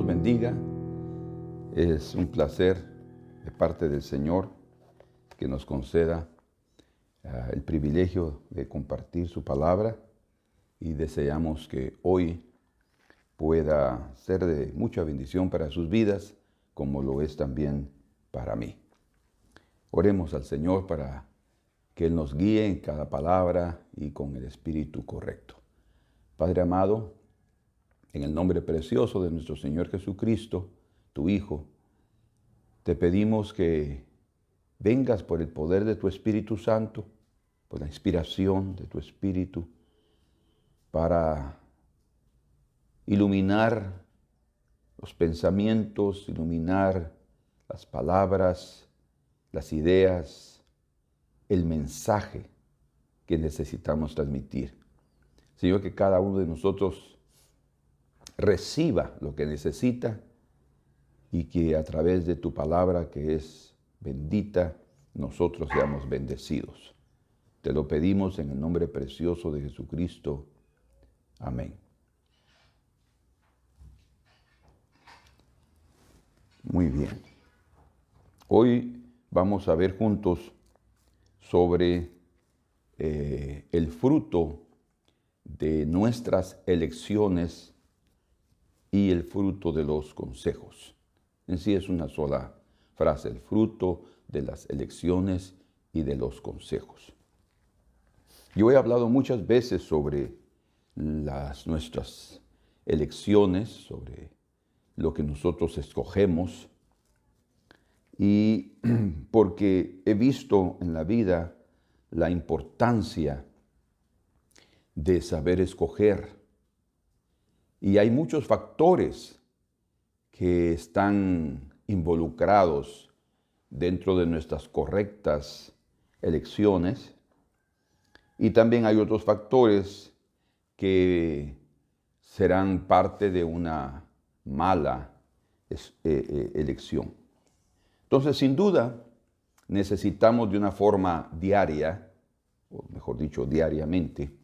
bendiga. Es un placer de parte del Señor que nos conceda el privilegio de compartir su palabra y deseamos que hoy pueda ser de mucha bendición para sus vidas, como lo es también para mí. Oremos al Señor para que Él nos guíe en cada palabra y con el espíritu correcto. Padre amado, en el nombre precioso de nuestro Señor Jesucristo, tu Hijo, te pedimos que vengas por el poder de tu Espíritu Santo, por la inspiración de tu Espíritu, para iluminar los pensamientos, iluminar las palabras, las ideas, el mensaje que necesitamos transmitir. Señor, que cada uno de nosotros reciba lo que necesita y que a través de tu palabra, que es bendita, nosotros seamos bendecidos. Te lo pedimos en el nombre precioso de Jesucristo. Amén. Muy bien. Hoy vamos a ver juntos sobre el fruto de nuestras elecciones y el fruto de los consejos. En sí es una sola frase, el fruto de las elecciones y de los consejos. Yo he hablado muchas veces sobre nuestras elecciones, sobre lo que nosotros escogemos, y porque he visto en la vida la importancia de saber escoger. Y hay muchos factores que están involucrados dentro de nuestras correctas elecciones. Y también hay otros factores que serán parte de una mala elección. Entonces, sin duda, necesitamos de una forma diaria, o mejor dicho, diariamente,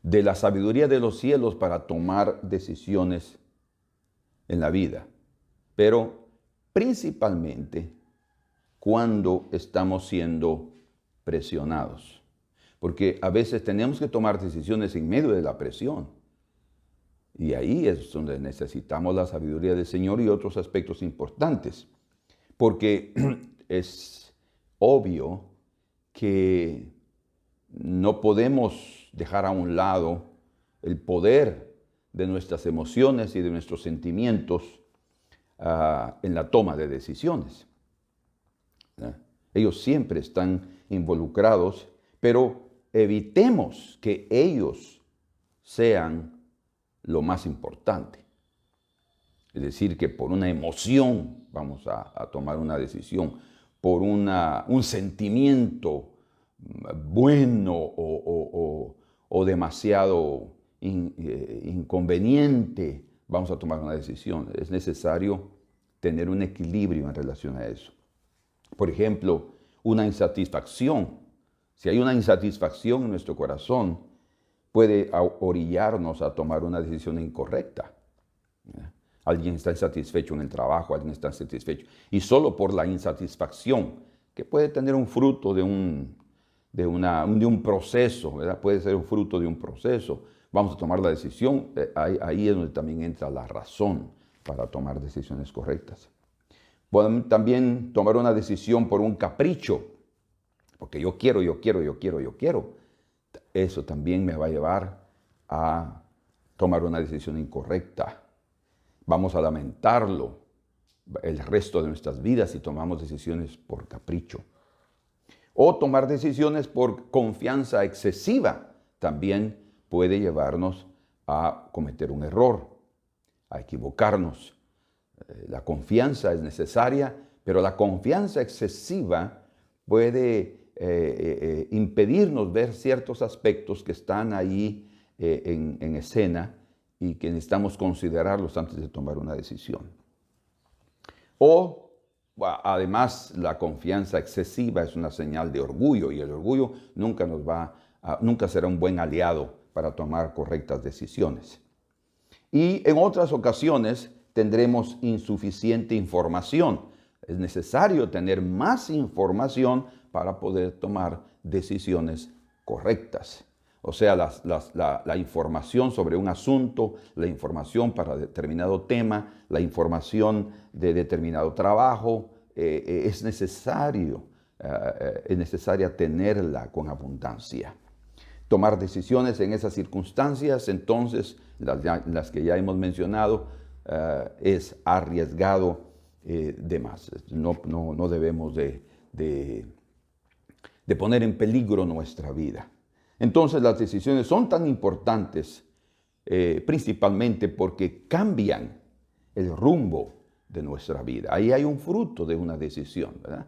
de la sabiduría de los cielos para tomar decisiones en la vida. Pero principalmente cuando estamos siendo presionados. Porque a veces tenemos que tomar decisiones en medio de la presión. Y ahí es donde necesitamos la sabiduría del Señor y otros aspectos importantes. Porque es obvio que no podemos dejar a un lado el poder de nuestras emociones y de nuestros sentimientos en la toma de decisiones. Ellos siempre están involucrados, pero evitemos que ellos sean lo más importante. Es decir, que por una emoción vamos a tomar una decisión, por un sentimiento bueno o demasiado inconveniente, vamos a tomar una decisión. Es necesario tener un equilibrio en relación a eso. Por ejemplo, una insatisfacción. Si hay una insatisfacción en nuestro corazón, puede orillarnos a tomar una decisión incorrecta. Alguien está insatisfecho en el trabajo, alguien está insatisfecho. Y solo por la insatisfacción, que puede tener un fruto de un proceso, ¿verdad? Puede ser un fruto de un proceso. Vamos a tomar la decisión. Ahí es donde también entra la razón para tomar decisiones correctas. Podemos también tomar una decisión por un capricho, porque yo quiero. Eso también me va a llevar a tomar una decisión incorrecta. Vamos a lamentarlo el resto de nuestras vidas si tomamos decisiones por capricho. O tomar decisiones por confianza excesiva también puede llevarnos a cometer un error, a equivocarnos. La confianza es necesaria, pero la confianza excesiva puede impedirnos ver ciertos aspectos que están ahí en escena y que necesitamos considerarlos antes de tomar una decisión. O además, la confianza excesiva es una señal de orgullo y el orgullo nunca será un buen aliado para tomar correctas decisiones. Y en otras ocasiones tendremos insuficiente información. Es necesario tener más información para poder tomar decisiones correctas. O sea, la información sobre un asunto, la información para determinado tema, la información de determinado trabajo, es necesaria tenerla con abundancia. Tomar decisiones en esas circunstancias, entonces, las que ya hemos mencionado, es arriesgado de más. No debemos de poner en peligro nuestra vida. Entonces las decisiones son tan importantes principalmente porque cambian el rumbo de nuestra vida. Ahí hay un fruto de una decisión, ¿verdad?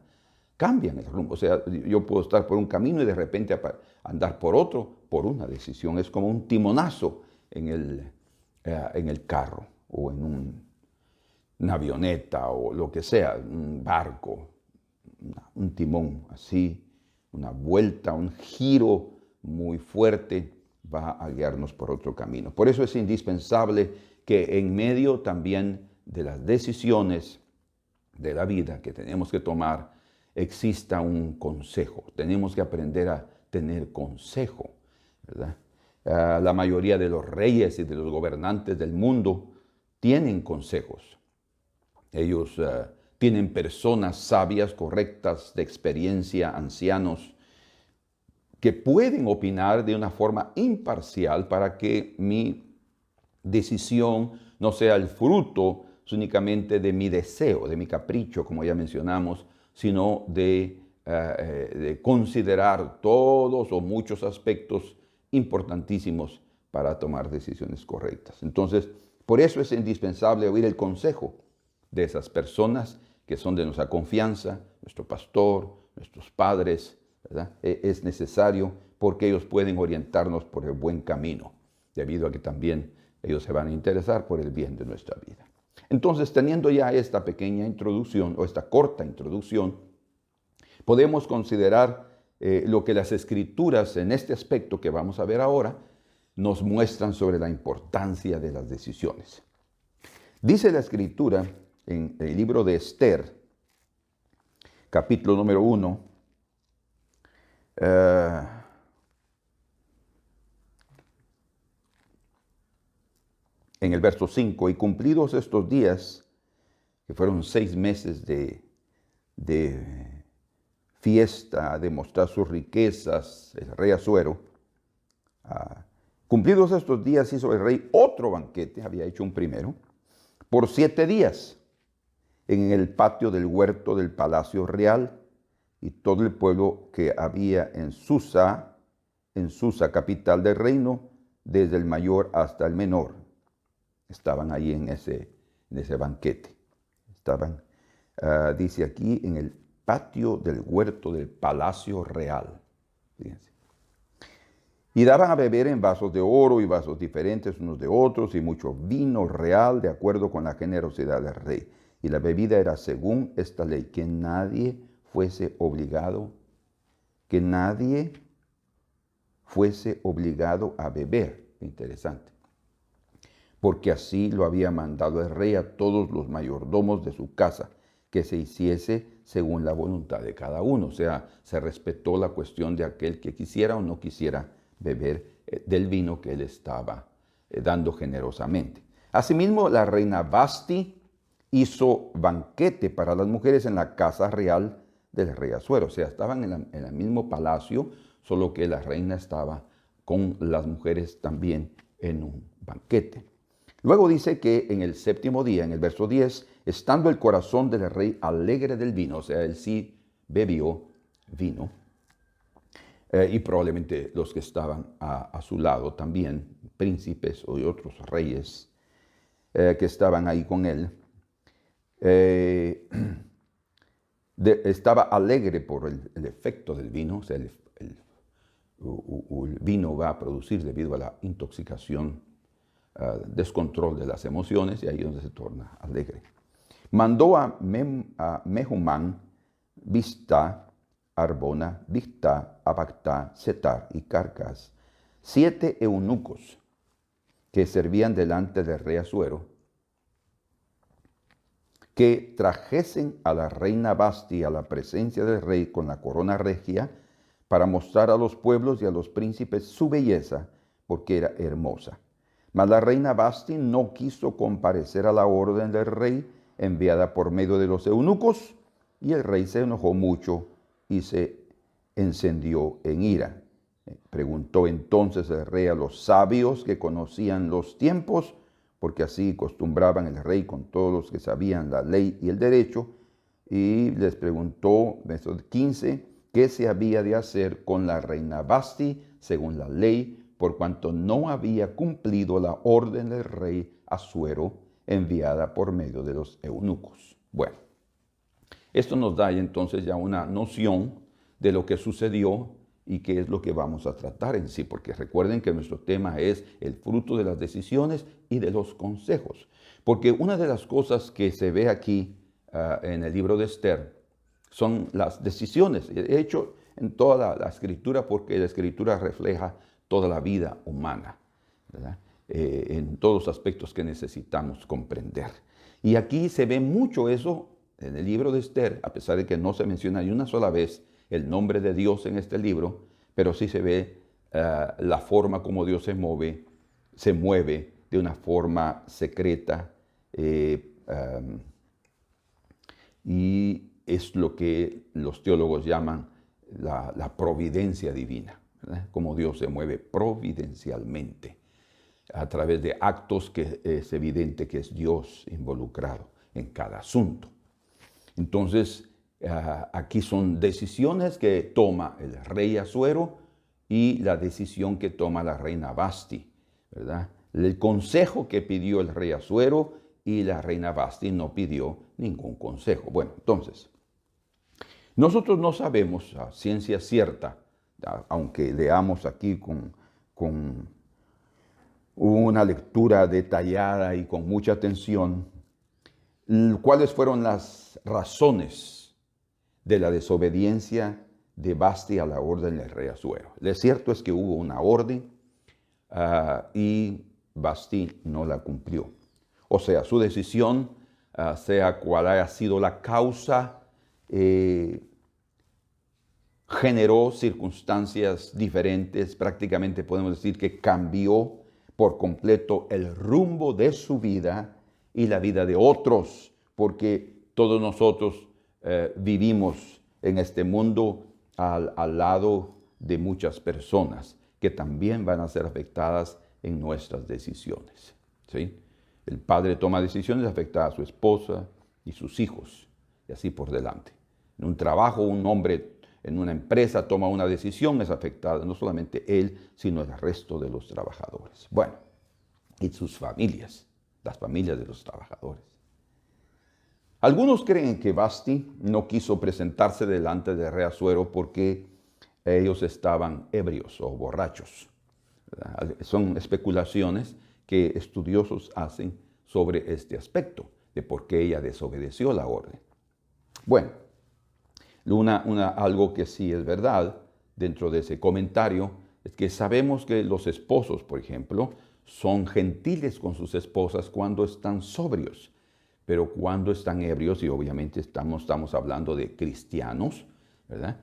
Cambian el rumbo. O sea, yo puedo estar por un camino y de repente andar por otro por una decisión. Es como un timonazo en el carro o en una avioneta o lo que sea, un barco, un timón así, una vuelta, un giro muy fuerte va a guiarnos por otro camino. Por eso es indispensable que en medio también de las decisiones de la vida que tenemos que tomar, exista un consejo. Tenemos que aprender a tener consejo, ¿verdad? La mayoría de los reyes y de los gobernantes del mundo tienen consejos. Ellos tienen personas sabias, correctas, de experiencia, ancianos, que pueden opinar de una forma imparcial para que mi decisión no sea el fruto únicamente de mi deseo, de mi capricho, como ya mencionamos, sino de considerar todos o muchos aspectos importantísimos para tomar decisiones correctas. Entonces, por eso es indispensable oír el consejo de esas personas que son de nuestra confianza, nuestro pastor, nuestros padres, ¿verdad? Es necesario porque ellos pueden orientarnos por el buen camino, debido a que también ellos se van a interesar por el bien de nuestra vida. Entonces, teniendo ya esta pequeña introducción o esta corta introducción, podemos considerar lo que las Escrituras en este aspecto que vamos a ver ahora nos muestran sobre la importancia de las decisiones. Dice la Escritura en el libro de Esther, capítulo número 1, en el verso 5, y cumplidos estos días, que fueron 6 meses de fiesta, de mostrar sus riquezas, el rey Asuero, cumplidos estos días hizo el rey otro banquete, había hecho un primero, por 7 días, en el patio del huerto del palacio real, y todo el pueblo que había en Susa, capital del reino, desde el mayor hasta el menor, estaban ahí en ese banquete. Estaban, dice aquí, en el patio del huerto del palacio real. Fíjense. Y daban a beber en vasos de oro y vasos diferentes unos de otros, y mucho vino real, de acuerdo con la generosidad del rey. Y la bebida era según esta ley, que nadie fuese obligado a beber. Interesante. Porque así lo había mandado el rey a todos los mayordomos de su casa, que se hiciese según la voluntad de cada uno. O sea, se respetó la cuestión de aquel que quisiera o no quisiera beber del vino que él estaba dando generosamente. Asimismo, la reina Vasti hizo banquete para las mujeres en la casa real del rey Asuero. O sea, estaban en el mismo palacio, solo que la reina estaba con las mujeres también en un banquete. Luego dice que en el 7º día, en el verso 10, estando el corazón del rey alegre del vino, o sea, él sí bebió vino, y probablemente los que estaban a su lado también, príncipes o otros reyes que estaban ahí con él, estaba alegre por el efecto del vino, o sea, el vino va a producir debido a la intoxicación, descontrol de las emociones, y ahí es donde se torna alegre. Mandó a Mehumán, Biztá, Arbona, Bigtá, Abagtá, Setar y Carcas, 7 eunucos que servían delante del rey Asuero, que trajesen a la reina Vasti a la presencia del rey con la corona regia, para mostrar a los pueblos y a los príncipes su belleza, porque era hermosa. Mas la reina Vasti no quiso comparecer a la orden del rey enviada por medio de los eunucos, y el rey se enojó mucho y se encendió en ira. Preguntó entonces el rey a los sabios que conocían los tiempos, porque así acostumbraban el rey con todos los que sabían la ley y el derecho, y les preguntó, verso 15, qué se había de hacer con la reina Vasti según la ley, por cuanto no había cumplido la orden del rey Asuero enviada por medio de los eunucos. Bueno, esto nos da entonces ya una noción de lo que sucedió y qué es lo que vamos a tratar en sí, porque recuerden que nuestro tema es el fruto de las decisiones y de los consejos. Porque una de las cosas que se ve aquí en el libro de Esther son las decisiones. De hecho, en toda la escritura, porque la escritura refleja toda la vida humana, ¿verdad? En todos los aspectos que necesitamos comprender. Y aquí se ve mucho eso en el libro de Esther, a pesar de que no se menciona ni una sola vez el nombre de Dios en este libro, pero sí se ve la forma como Dios se mueve de una forma secreta, y es lo que los teólogos llaman la providencia divina, ¿verdad? Como Dios se mueve providencialmente a través de actos que es evidente que es Dios involucrado en cada asunto. Entonces, aquí son decisiones que toma el rey Asuero y la decisión que toma la reina Vasti, ¿verdad? El consejo que pidió el rey Asuero, y la reina Vasti no pidió ningún consejo. Bueno, entonces, nosotros no sabemos a ciencia cierta, aunque leamos aquí con una lectura detallada y con mucha atención, cuáles fueron las razones de la desobediencia de Vasti a la orden del rey Asuero. Lo cierto es que hubo una orden y Vasti no la cumplió. O sea, su decisión, sea cual haya sido la causa, generó circunstancias diferentes. Prácticamente podemos decir que cambió por completo el rumbo de su vida y la vida de otros, porque todos nosotros vivimos en este mundo al lado de muchas personas que también van a ser afectadas en nuestras decisiones, ¿sí? El padre toma decisiones, afecta a su esposa y sus hijos, y así por delante. En un trabajo, un hombre en una empresa toma una decisión, es afectada no solamente él, sino el resto de los trabajadores. Bueno, y sus familias, las familias de los trabajadores. Algunos creen que Vasti no quiso presentarse delante del rey Asuero porque ellos estaban ebrios o borrachos, ¿verdad? Son especulaciones que estudiosos hacen sobre este aspecto de por qué ella desobedeció la orden. Bueno, algo que sí es verdad dentro de ese comentario es que sabemos que los esposos, por ejemplo, son gentiles con sus esposas cuando están sobrios, pero cuando están ebrios, y obviamente estamos hablando de cristianos, ¿verdad?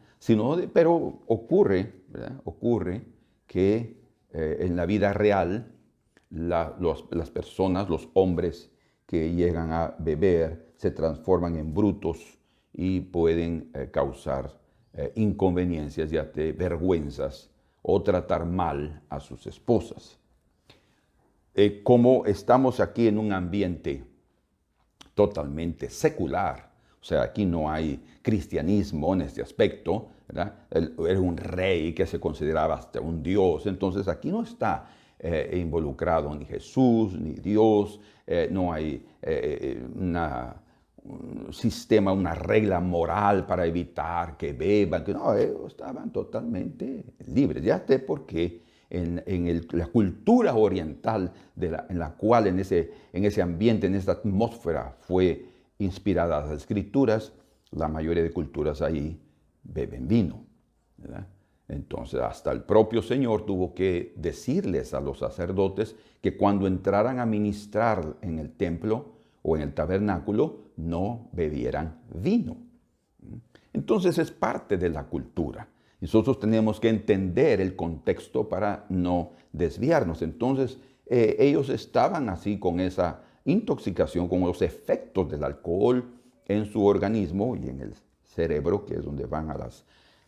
Pero ocurre, ¿verdad? Ocurre que en la vida real las personas, los hombres que llegan a beber, se transforman en brutos y pueden causar inconveniencias y hasta vergüenzas o tratar mal a sus esposas. Como estamos aquí en un ambiente totalmente secular, o sea, aquí no hay cristianismo en este aspecto, ¿verdad? Era un rey que se consideraba hasta un dios, entonces aquí no está involucrado ni Jesús ni Dios, no hay un sistema, una regla moral para evitar que beban, que no, ellos estaban totalmente libres. Ya sé por qué en la cultura oriental en la cual en ese ambiente, en esa atmósfera fue inspiradas las escrituras, la mayoría de culturas ahí beben vino, ¿verdad? Entonces hasta el propio Señor tuvo que decirles a los sacerdotes que cuando entraran a ministrar en el templo o en el tabernáculo no bebieran vino. Entonces es parte de la cultura. Nosotros tenemos que entender el contexto para no desviarnos. Entonces ellos estaban así con esa intoxicación, con los efectos del alcohol en su organismo y en el cerebro, que es donde van a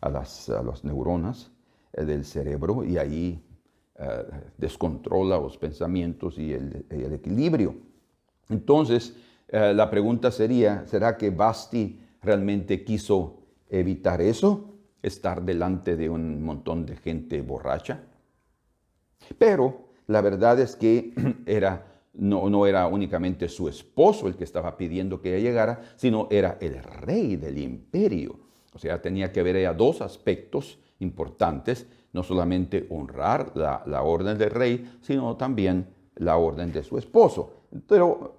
las neuronas del cerebro, y ahí descontrola los pensamientos y el equilibrio. Entonces, la pregunta sería, ¿será que Vasti realmente quiso evitar eso? Estar delante de un montón de gente borracha. Pero la verdad es que no era únicamente su esposo el que estaba pidiendo que ella llegara, sino era el rey del imperio. O sea, tenía que ver ella dos aspectos importantes, no solamente honrar la orden del rey, sino también la orden de su esposo. Pero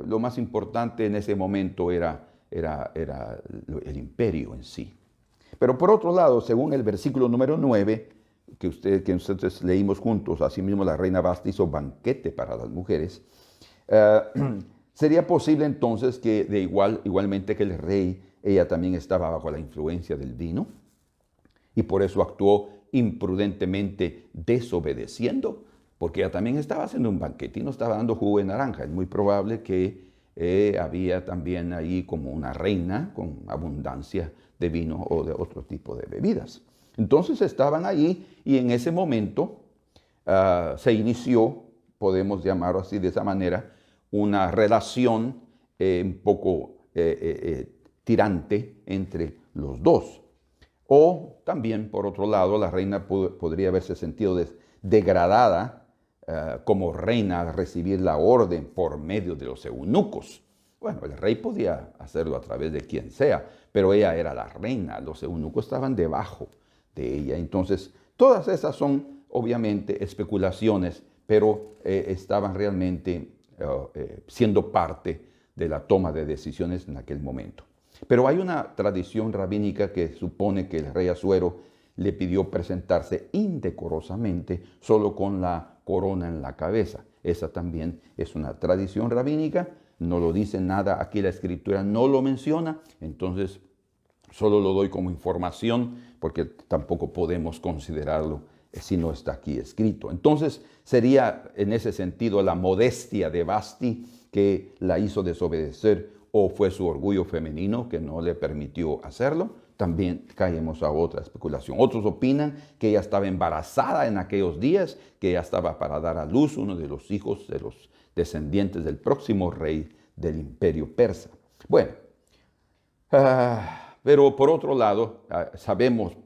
lo más importante en ese momento era el imperio en sí. Pero por otro lado, según el versículo número 9, que nosotros leímos juntos, asimismo la reina Vasti hizo banquete para las mujeres, sería posible entonces que igualmente que el rey, ella también estaba bajo la influencia del vino y por eso actuó imprudentemente desobedeciendo, porque ella también estaba haciendo un banquete y no estaba dando jugo de naranja. Es muy probable que había también ahí como una reina con abundancia de vino o de otro tipo de bebidas. Entonces estaban allí y en ese momento se inició, podemos llamarlo así de esa manera, una relación un poco tirante entre los dos. O también, por otro lado, la reina podría haberse sentido degradada como reina al recibir la orden por medio de los eunucos. Bueno, el rey podía hacerlo a través de quien sea, pero ella era la reina, los eunucos estaban debajo de ella. Entonces, todas esas son obviamente especulaciones, pero estaban realmente siendo parte de la toma de decisiones en aquel momento. Pero hay una tradición rabínica que supone que el rey Asuero le pidió presentarse indecorosamente solo con la corona en la cabeza. Esa también es una tradición rabínica, no lo dice nada, aquí la escritura no lo menciona, entonces solo lo doy como información porque tampoco podemos considerarlo si no está aquí escrito. Entonces sería en ese sentido la modestia de Vasti que la hizo desobedecer o fue su orgullo femenino que no le permitió hacerlo. También caemos a otra especulación. Otros opinan que ella estaba embarazada en aquellos días, que ella estaba para dar a luz uno de los hijos de los descendientes del próximo rey del imperio persa. Bueno, pero por otro lado, sabemos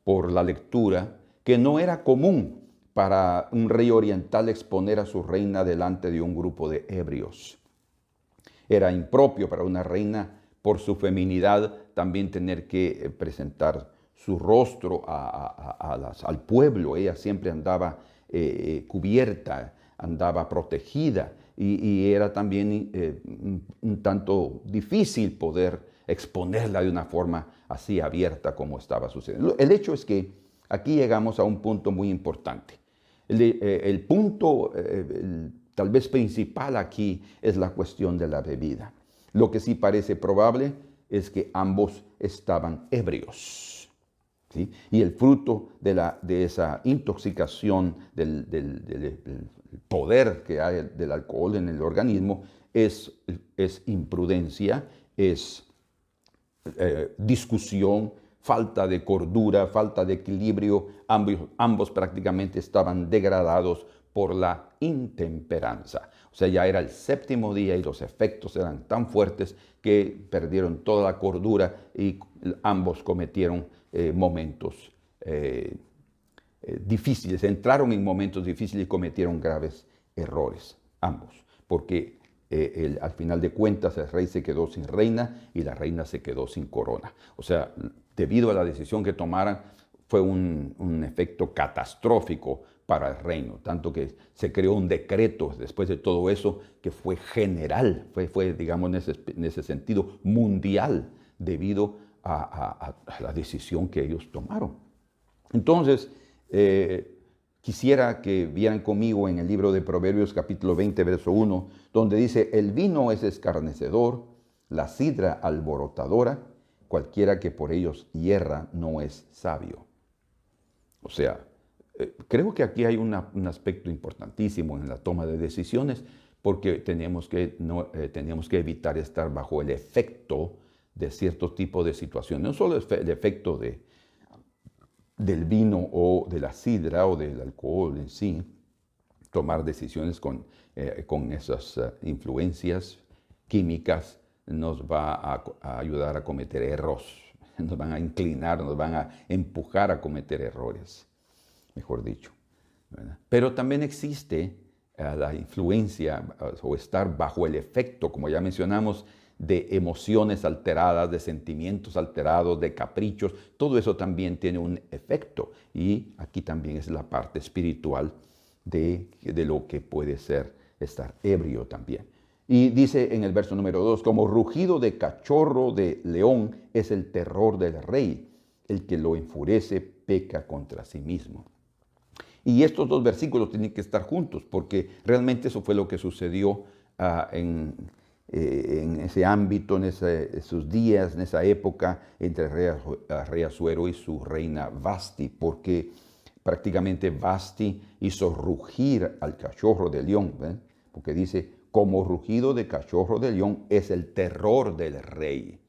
por la lectura que no era común para un rey oriental exponer a su reina delante de un grupo de ebrios. Era impropio para una reina por su feminidad también tener que presentar su rostro al pueblo. Ella siempre andaba cubierta, andaba protegida y era también un tanto difícil poder exponerla de una forma así abierta como estaba sucediendo. El hecho es que aquí llegamos a un punto muy importante. El punto tal vez principal aquí es la cuestión de la bebida. Lo que sí parece probable es que ambos estaban ebrios, ¿sí? Y el fruto de esa intoxicación, del poder que hay del alcohol en el organismo, es imprudencia, es discusión, falta de cordura, falta de equilibrio. Ambos prácticamente estaban degradados por la intemperanza. O sea, ya era el séptimo día y los efectos eran tan fuertes que perdieron toda la cordura y ambos cometieron momentos difíciles, entraron en momentos difíciles y cometieron graves errores, ambos, porque al final de cuentas el rey se quedó sin reina y la reina se quedó sin corona. O sea, debido a la decisión que tomaran, fue un efecto catastrófico para el reino, tanto que se creó un decreto después de todo eso que fue general, fue digamos, en ese sentido mundial, debido a la decisión que ellos tomaron. Entonces, Quisiera que vieran conmigo en el libro de Proverbios capítulo 20, verso 1, donde dice, el vino es escarnecedor, la sidra alborotadora, cualquiera que por ellos hierra no es sabio. O sea, creo que aquí hay un aspecto importantísimo en la toma de decisiones, porque tenemos que evitar estar bajo el efecto de cierto tipo de situaciones. No solo el efecto del vino o de la sidra o del alcohol en sí, tomar decisiones con esas influencias químicas nos va a ayudar a cometer errores, nos van a inclinar, nos van a empujar a cometer errores, mejor dicho, ¿verdad? Pero también existe la influencia o estar bajo el efecto, como ya mencionamos, de emociones alteradas, de sentimientos alterados, de caprichos. Todo eso también tiene un efecto. Y aquí también es la parte espiritual de lo que puede ser estar ebrio también. Y dice en el verso número 2, como rugido de cachorro de león es el terror del rey. El que lo enfurece peca contra sí mismo. Y estos dos versículos tienen que estar juntos, porque realmente eso fue lo que sucedió en ese ámbito, en esos días, en esa época, entre el rey Asuero y su reina Vasti, porque prácticamente Vasti hizo rugir al cachorro de león, ¿ven? Porque dice, como rugido de cachorro de león es el terror del rey.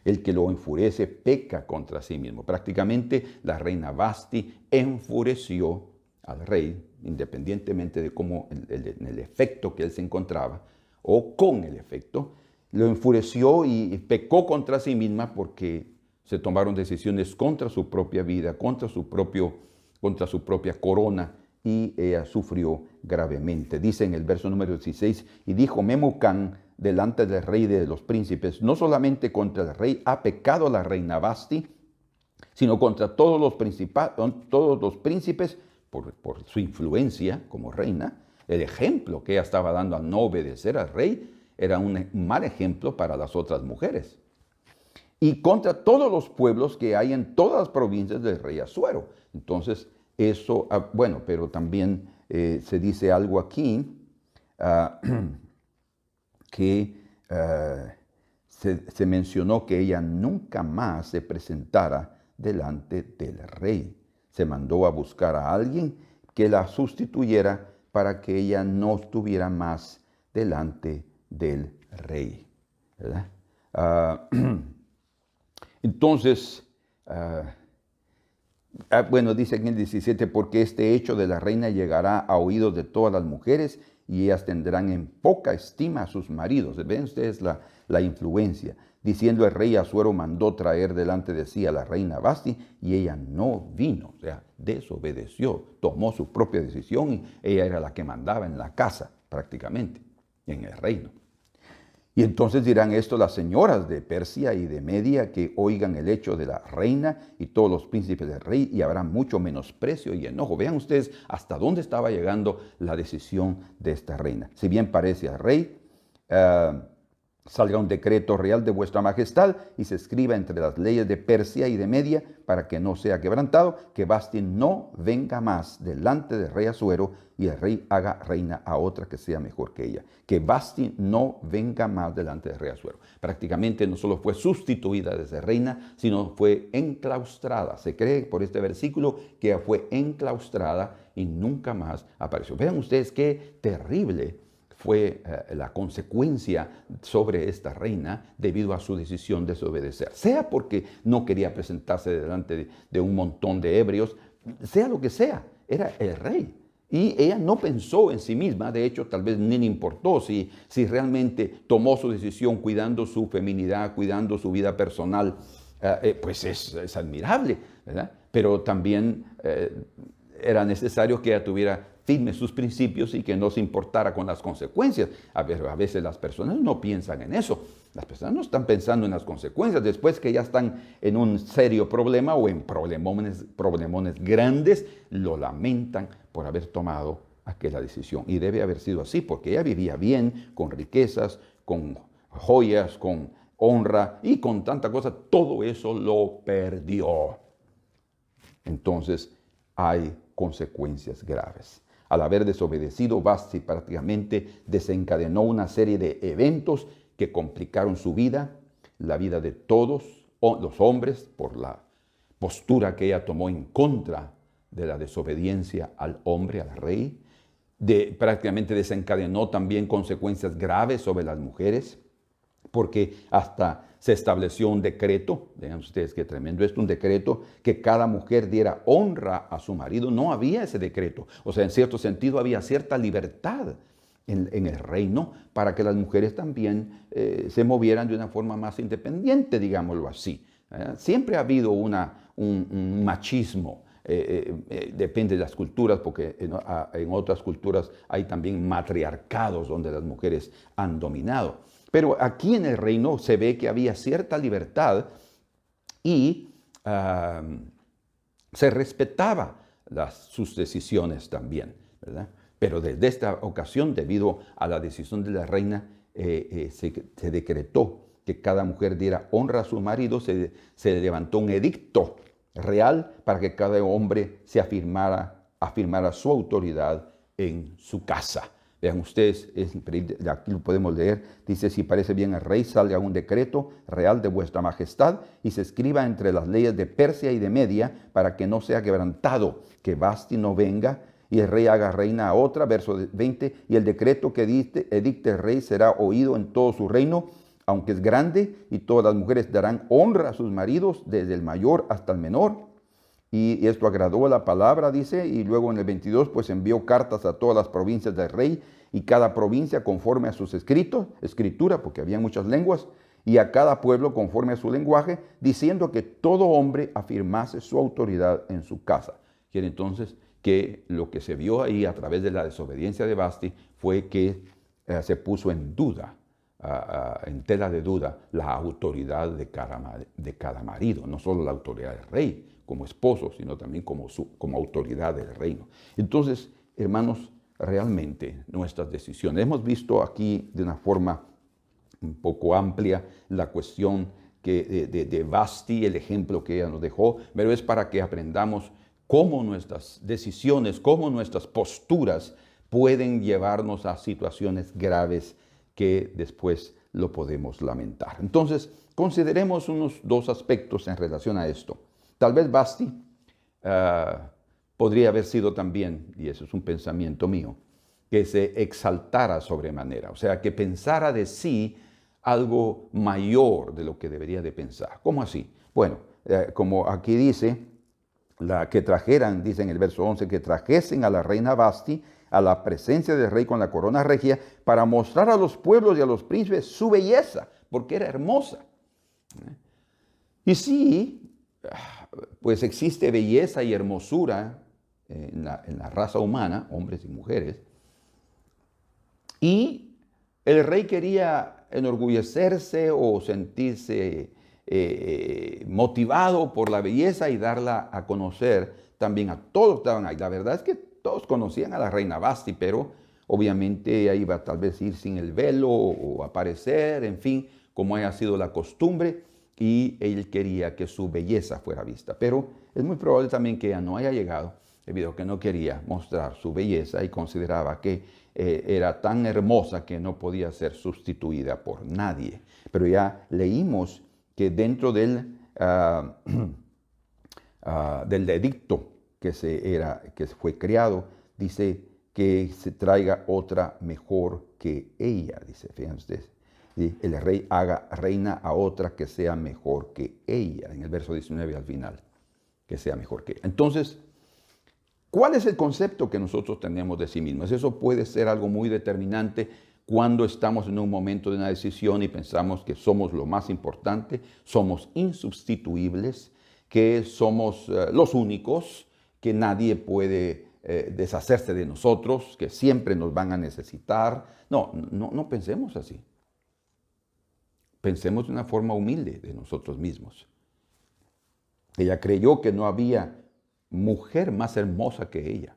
El que lo enfurece peca contra sí mismo. Prácticamente la reina Vasti enfureció al rey, independientemente de cómo en el efecto que él se encontraba, o con el efecto, lo enfureció y pecó contra sí misma porque se tomaron decisiones contra su propia vida, contra su propia corona, y ella sufrió gravemente. Dice en el verso número 16, y dijo Memucán delante del rey de los príncipes, no solamente contra el rey ha pecado la reina Vasti, sino contra todos los príncipes por su influencia como reina. El ejemplo que ella estaba dando al no obedecer al rey era un mal ejemplo para las otras mujeres. Y contra todos los pueblos que hay en todas las provincias del rey Asuero. Entonces, eso, bueno, pero también se dice algo aquí que se mencionó que ella nunca más se presentara delante del rey. Se mandó a buscar a alguien que la sustituyera para que ella no estuviera más delante del rey, ¿verdad? Entonces, bueno, dice en el 17, porque este hecho de la reina llegará a oídos de todas las mujeres y ellas tendrán en poca estima a sus maridos. ¿Ven ustedes la influencia? Diciendo el rey Asuero mandó traer delante de sí a la reina Vasti y ella no vino, o sea, desobedeció, tomó su propia decisión y ella era la que mandaba en la casa prácticamente, en el reino. Y entonces dirán esto las señoras de Persia y de Media que oigan el hecho de la reina y todos los príncipes del rey y habrá mucho menosprecio y enojo. Vean ustedes hasta dónde estaba llegando la decisión de esta reina. Si bien parece al rey, salga un decreto real de vuestra majestad y se escriba entre las leyes de Persia y de Media para que no sea quebrantado, que Vasti no venga más delante del rey Asuero y el rey haga reina a otra que sea mejor que ella. Que Vasti no venga más delante del rey Asuero. Prácticamente no solo fue sustituida desde reina, sino fue enclaustrada. Se cree por este versículo que fue enclaustrada y nunca más apareció. Vean ustedes qué terrible fue la consecuencia sobre esta reina debido a su decisión de desobedecer. Sea porque no quería presentarse delante de un montón de ebrios, sea lo que sea, era el rey. Y ella no pensó en sí misma, de hecho tal vez ni le importó si realmente tomó su decisión cuidando su feminidad, cuidando su vida personal, pues es admirable, ¿verdad? Pero también era necesario que ella tuviera firmes sus principios y que no se importara con las consecuencias. A veces las personas no piensan en eso. Las personas no están pensando en las consecuencias. Después que ya están en un serio problema o en problemones grandes, lo lamentan por haber tomado aquella decisión. Y debe haber sido así, porque ella vivía bien, con riquezas, con joyas, con honra y con tanta cosa. Todo eso lo perdió. Entonces hay consecuencias graves. Al haber desobedecido, Vasti prácticamente desencadenó una serie de eventos que complicaron su vida, la vida de todos los hombres, por la postura que ella tomó en contra de la desobediencia al hombre, al rey. Prácticamente desencadenó también consecuencias graves sobre las mujeres, porque hasta se estableció un decreto, vean ustedes qué tremendo esto, un decreto que cada mujer diera honra a su marido. No había ese decreto, o sea, en cierto sentido había cierta libertad en el reino para que las mujeres también se movieran de una forma más independiente, digámoslo así. Siempre ha habido un machismo. Depende de las culturas, porque en otras culturas hay también matriarcados donde las mujeres han dominado. Pero aquí en el reino se ve que había cierta libertad y se respetaba sus decisiones también, ¿verdad? Pero desde esta ocasión, debido a la decisión de la reina, se decretó que cada mujer diera honra a su marido. Se levantó un edicto real para que cada hombre se afirmara su autoridad en su casa. Vean ustedes, aquí lo podemos leer, dice: si parece bien al rey, salga un decreto real de vuestra majestad y se escriba entre las leyes de Persia y de Media para que no sea quebrantado, que Vasti no venga y el rey haga reina a otra. Verso 20, y el decreto que edicte el rey será oído en todo su reino, aunque es grande, y todas las mujeres darán honra a sus maridos, desde el mayor hasta el menor. Y esto agradó a la palabra, dice, y luego en el 22, pues envió cartas a todas las provincias del rey, y cada provincia conforme a sus escritura, porque había muchas lenguas, y a cada pueblo conforme a su lenguaje, diciendo que todo hombre afirmase su autoridad en su casa. Quiere entonces que lo que se vio ahí a través de la desobediencia de Vasti fue que se puso en duda, en tela de duda, la autoridad de cada marido, no solo la autoridad del rey como esposo, sino también como autoridad del reino. Entonces, hermanos, realmente nuestras decisiones, hemos visto aquí de una forma un poco amplia la cuestión de Vasti, el ejemplo que ella nos dejó, pero es para que aprendamos cómo nuestras decisiones, cómo nuestras posturas pueden llevarnos a situaciones graves que después lo podemos lamentar. Entonces, consideremos unos dos aspectos en relación a esto. Tal vez Vasti podría haber sido también, y eso es un pensamiento mío, que se exaltara sobremanera, o sea, que pensara de sí algo mayor de lo que debería de pensar. ¿Cómo así? Bueno, como aquí dice, que trajeran, dice en el verso 11, que trajesen a la reina Vasti a la presencia del rey con la corona regia para mostrar a los pueblos y a los príncipes su belleza, porque era hermosa. Y sí, pues existe belleza y hermosura en la raza humana, hombres y mujeres, y el rey quería enorgullecerse o sentirse motivado por la belleza y darla a conocer también a todos los que estaban ahí. La verdad es que todos conocían a la reina Vasti, pero obviamente ella iba tal vez ir sin el velo o aparecer, en fin, como haya sido la costumbre, y él quería que su belleza fuera vista. Pero es muy probable también que ella no haya llegado, debido a que no quería mostrar su belleza y consideraba que era tan hermosa que no podía ser sustituida por nadie. Pero ya leímos que dentro del edicto que fue creado, dice que se traiga otra mejor que ella, dice, fíjense ustedes. Y el rey haga reina a otra que sea mejor que ella, en el verso 19 al final, que sea mejor que ella. Entonces, ¿cuál es el concepto que nosotros tenemos de sí mismos? Eso puede ser algo muy determinante cuando estamos en un momento de una decisión y pensamos que somos lo más importante, somos insustituibles, que somos los únicos, que nadie puede deshacerse de nosotros, que siempre nos van a necesitar. No pensemos así. Pensemos de una forma humilde de nosotros mismos. Ella creyó que no había mujer más hermosa que ella.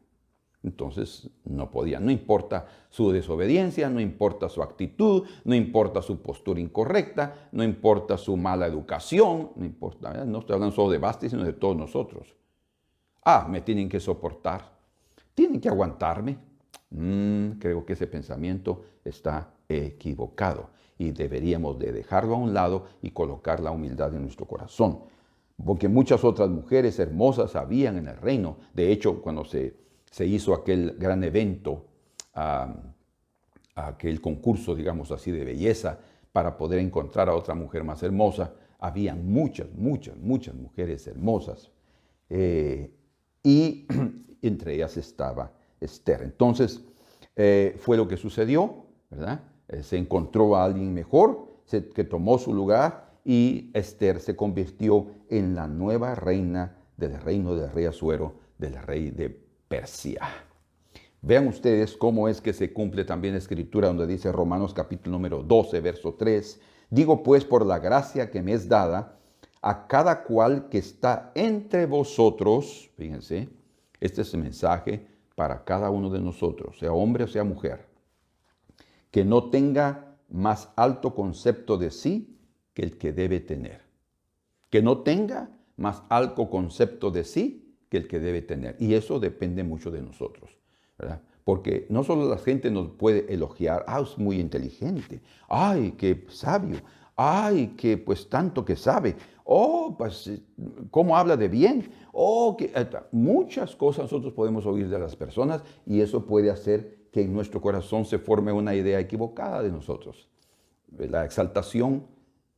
Entonces no podía, no importa su desobediencia, no importa su actitud, no importa su postura incorrecta, no importa su mala educación, no estoy hablando solo de Vasti, sino de todos nosotros. Me tienen que soportar, tienen que aguantarme. Creo que ese pensamiento está equivocado y deberíamos de dejarlo a un lado y colocar la humildad en nuestro corazón. Porque muchas otras mujeres hermosas habían en el reino. De hecho, cuando se hizo aquel gran evento, aquel concurso, digamos así, de belleza, para poder encontrar a otra mujer más hermosa, habían muchas mujeres hermosas. Y entre ellas estaba Esther. Entonces, fue lo que sucedió, ¿verdad? Se encontró a alguien mejor, que tomó su lugar, y Esther se convirtió en la nueva reina del reino del rey Asuero, del rey de Persia. Vean ustedes cómo es que se cumple también la escritura donde dice Romanos capítulo número 12, verso 3. Digo pues por la gracia que me es dada, a cada cual que está entre vosotros, fíjense, este es el mensaje para cada uno de nosotros, sea hombre o sea mujer, que no tenga más alto concepto de sí que el que debe tener. Que no tenga más alto concepto de sí que el que debe tener. Y eso depende mucho de nosotros, ¿verdad? Porque no solo la gente nos puede elogiar, es muy inteligente, ay, qué sabio, ay, que pues tanto que sabe, pues cómo habla de bien, que muchas cosas nosotros podemos oír de las personas y eso puede hacer que en nuestro corazón se forme una idea equivocada de nosotros. La exaltación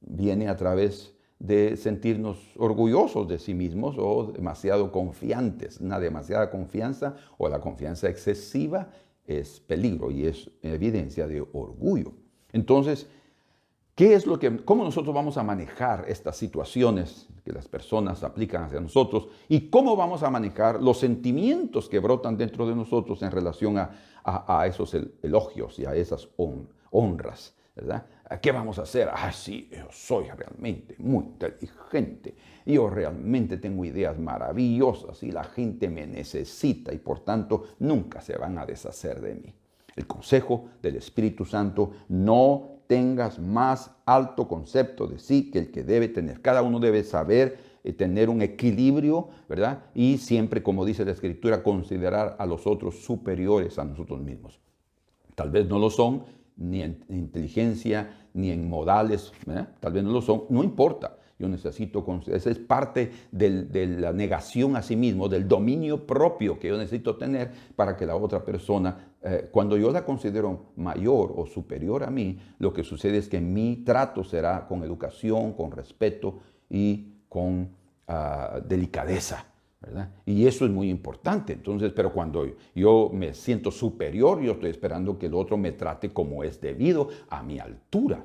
viene a través de sentirnos orgullosos de sí mismos o demasiado confiantes. Una demasiada confianza o la confianza excesiva es peligro y es evidencia de orgullo. Entonces, ¿cómo nosotros vamos a manejar estas situaciones que las personas aplican hacia nosotros y cómo vamos a manejar los sentimientos que brotan dentro de nosotros en relación a esos elogios y a esas honras, ¿verdad? ¿Qué vamos a hacer? Sí, yo soy realmente muy inteligente. Yo realmente tengo ideas maravillosas y la gente me necesita y por tanto nunca se van a deshacer de mí. El consejo del Espíritu Santo: no tengas más alto concepto de sí que el que debe tener. Cada uno debe saber tener un equilibrio, ¿verdad? Y siempre, como dice la Escritura, considerar a los otros superiores a nosotros mismos. Tal vez no lo son, ni en inteligencia, ni en modales, ¿verdad? Tal vez no lo son, no importa. Yo necesito, esa es parte de la negación a sí mismo, del dominio propio que yo necesito tener para que la otra persona, cuando yo la considero mayor o superior a mí, lo que sucede es que mi trato será con educación, con respeto y con delicadeza, ¿verdad? Y eso es muy importante. Entonces, pero cuando yo me siento superior, yo estoy esperando que el otro me trate como es debido a mi altura.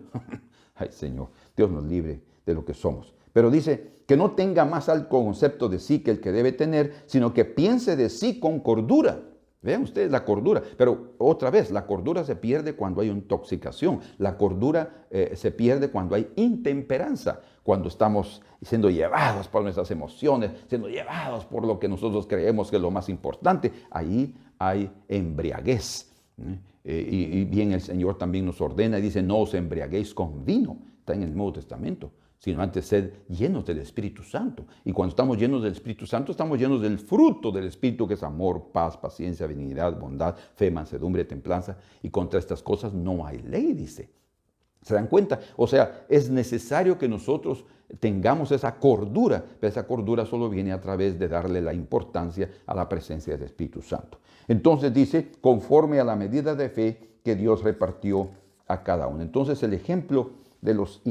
Ay, Señor, Dios nos libre de lo que somos. Pero dice que no tenga más alto concepto de sí que el que debe tener, sino que piense de sí con cordura. Vean ustedes la cordura. Pero otra vez, la cordura se pierde cuando hay intoxicación. La cordura se pierde cuando hay intemperanza. Cuando estamos siendo llevados por nuestras emociones, siendo llevados por lo que nosotros creemos que es lo más importante, ahí hay embriaguez. Y bien el Señor también nos ordena y dice: no os embriaguéis con vino. Está en el Nuevo Testamento. Sino antes sed llenos del Espíritu Santo. Y cuando estamos llenos del Espíritu Santo, estamos llenos del fruto del Espíritu, que es amor, paz, paciencia, benignidad, bondad, fe, mansedumbre, templanza. Y contra estas cosas no hay ley, dice. ¿Se dan cuenta? O sea, es necesario que nosotros tengamos esa cordura, pero esa cordura solo viene a través de darle la importancia a la presencia del Espíritu Santo. Entonces dice, conforme a la medida de fe que Dios repartió a cada uno. Entonces el ejemplo de los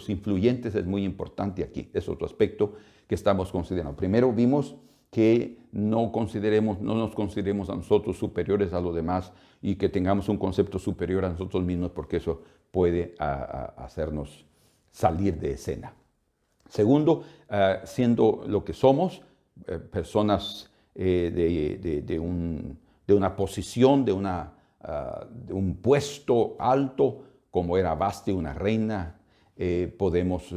influyentes es muy importante aquí. Es otro aspecto que estamos considerando. Primero vimos que no nos consideremos a nosotros superiores a los demás y que tengamos un concepto superior a nosotros mismos, porque eso puede hacernos salir de escena. Segundo, siendo lo que somos, personas de una posición, de un puesto alto, como era Vasti, una reina, podemos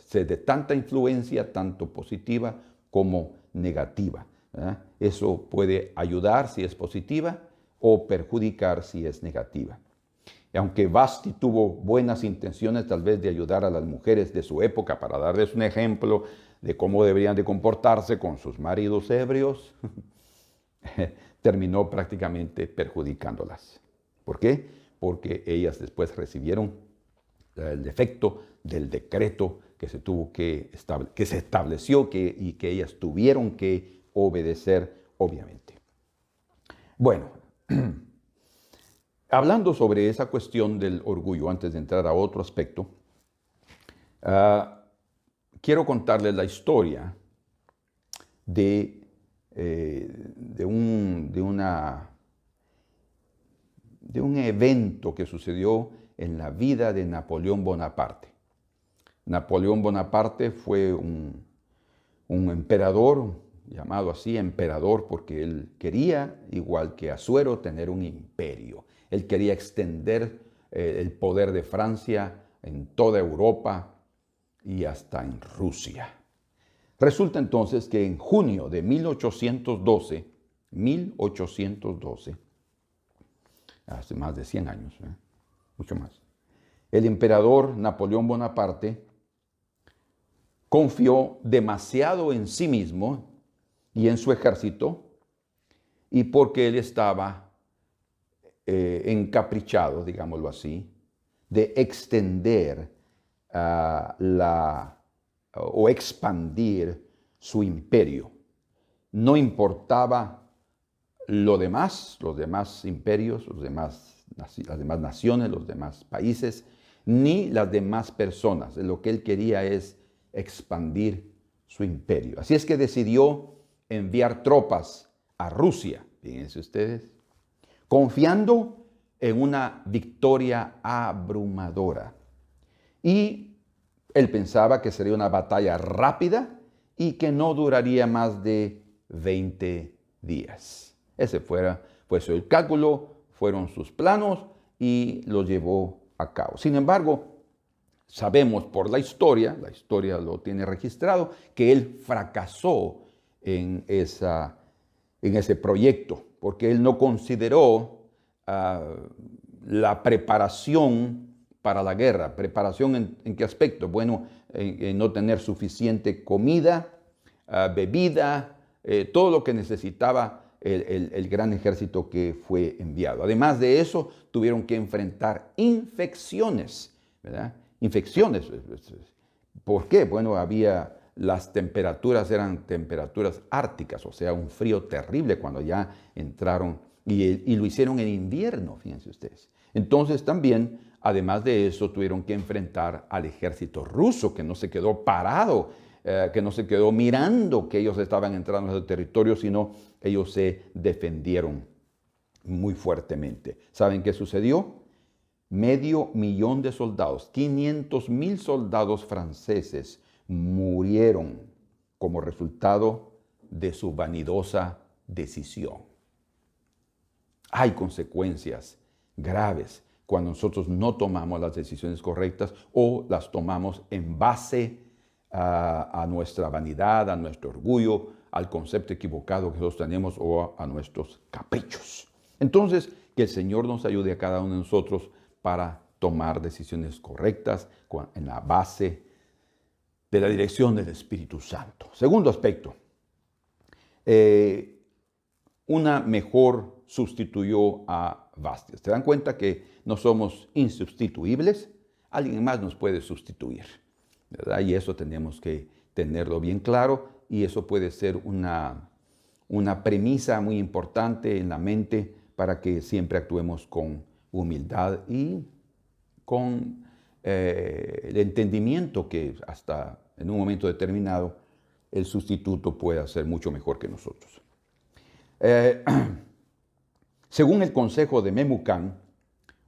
ser de tanta influencia, tanto positiva como negativa, ¿verdad? Eso puede ayudar si es positiva o perjudicar si es negativa. Y aunque Vasti tuvo buenas intenciones tal vez de ayudar a las mujeres de su época para darles un ejemplo de cómo deberían de comportarse con sus maridos ebrios, terminó prácticamente perjudicándolas. ¿Por qué? Porque ellas después recibieron el efecto del decreto que se tuvo que se estableció y que ellas tuvieron que obedecer, obviamente. Bueno, hablando sobre esa cuestión del orgullo, antes de entrar a otro aspecto, quiero contarles la historia de un evento que sucedió en la vida de Napoleón Bonaparte. Napoleón Bonaparte fue un emperador, llamado así emperador, porque él quería, igual que Asuero, tener un imperio. Él quería extender el poder de Francia en toda Europa y hasta en Rusia. Resulta entonces que en junio de 1812, hace más de 100 años, mucho más, el emperador Napoleón Bonaparte confió demasiado en sí mismo y en su ejército, y porque él estaba encaprichado, digámoslo así, de extender o expandir su imperio. No importaba lo demás, los demás imperios, las demás naciones, los demás países, ni las demás personas. Lo que él quería es expandir su imperio. Así es que decidió enviar tropas a Rusia, fíjense ustedes, confiando en una victoria abrumadora. Y él pensaba que sería una batalla rápida y que no duraría más de 20 días. Ese fue el cálculo, fueron sus planos y los llevó a cabo. Sin embargo, sabemos por la historia lo tiene registrado, que él fracasó en ese proyecto, porque él no consideró la preparación para la guerra. ¿Preparación en qué aspecto? Bueno, en no tener suficiente comida, bebida, todo lo que necesitaba el gran ejército que fue enviado. Además de eso, tuvieron que enfrentar infecciones, ¿verdad? Infecciones. ¿Por qué? Bueno, las temperaturas eran temperaturas árticas, o sea, un frío terrible cuando ya entraron, y lo hicieron en invierno, fíjense ustedes. Entonces también, además de eso, tuvieron que enfrentar al ejército ruso, que no se quedó parado, que no se quedó mirando que ellos estaban entrando a su territorio, sino ellos se defendieron muy fuertemente. ¿Saben qué sucedió? 500,000 de soldados, 500,000 soldados franceses murieron como resultado de su vanidosa decisión. Hay consecuencias graves cuando nosotros no tomamos las decisiones correctas o las tomamos en base a nuestra vanidad, a nuestro orgullo, al concepto equivocado que nosotros tenemos o a nuestros caprichos. Entonces, que el Señor nos ayude a cada uno de nosotros para tomar decisiones correctas en la base de la dirección del Espíritu Santo. Segundo aspecto, una mejor sustituyó a Vastes. ¿Se dan cuenta que no somos insustituibles? Alguien más nos puede sustituir, ¿verdad? Y eso tenemos que tenerlo bien claro, y eso puede ser una premisa muy importante en la mente para que siempre actuemos con humildad y con el entendimiento que hasta en un momento determinado el sustituto puede hacer mucho mejor que nosotros. Según el consejo de Memucán,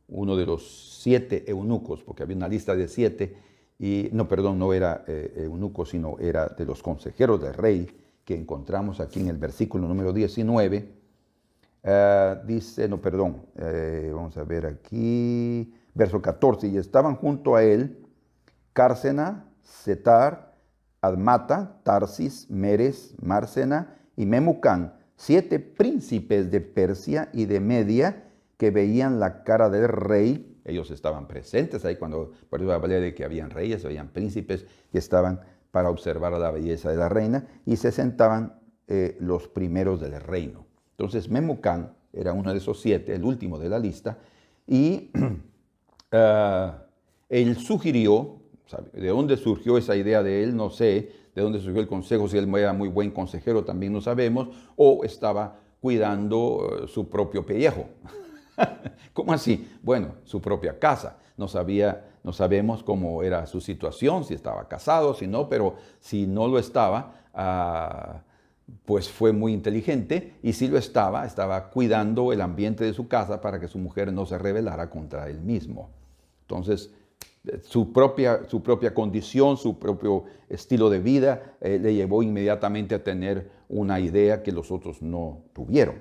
uno de los 7 eunucos, porque había una lista de 7, no era eunuco, sino era de los consejeros del rey, que encontramos aquí en el versículo número 19, vamos a ver aquí, verso 14, y estaban junto a él Cársena, Setar, Admata, Tarsis, Meres, Mársena y Memucán, 7 príncipes de Persia y de Media que veían la cara del rey. Ellos estaban presentes ahí cuando, por eso hablé de que habían reyes, habían príncipes que estaban para observar la belleza de la reina, y se sentaban los primeros del reino. Entonces Memucán era uno de esos 7, el último de la lista, y él sugirió, ¿sabe? ¿De dónde surgió esa idea de él? No sé. ¿De dónde surgió el consejo? Si él era muy buen consejero, también no sabemos. O estaba cuidando su propio pellejo. ¿Cómo así? Bueno, su propia casa. No sabemos cómo era su situación, si estaba casado, si no, pero si no lo estaba, pues fue muy inteligente, y si lo estaba cuidando el ambiente de su casa para que su mujer no se rebelara contra él mismo. Entonces, su propia condición, su propio estilo de vida le llevó inmediatamente a tener una idea que los otros no tuvieron.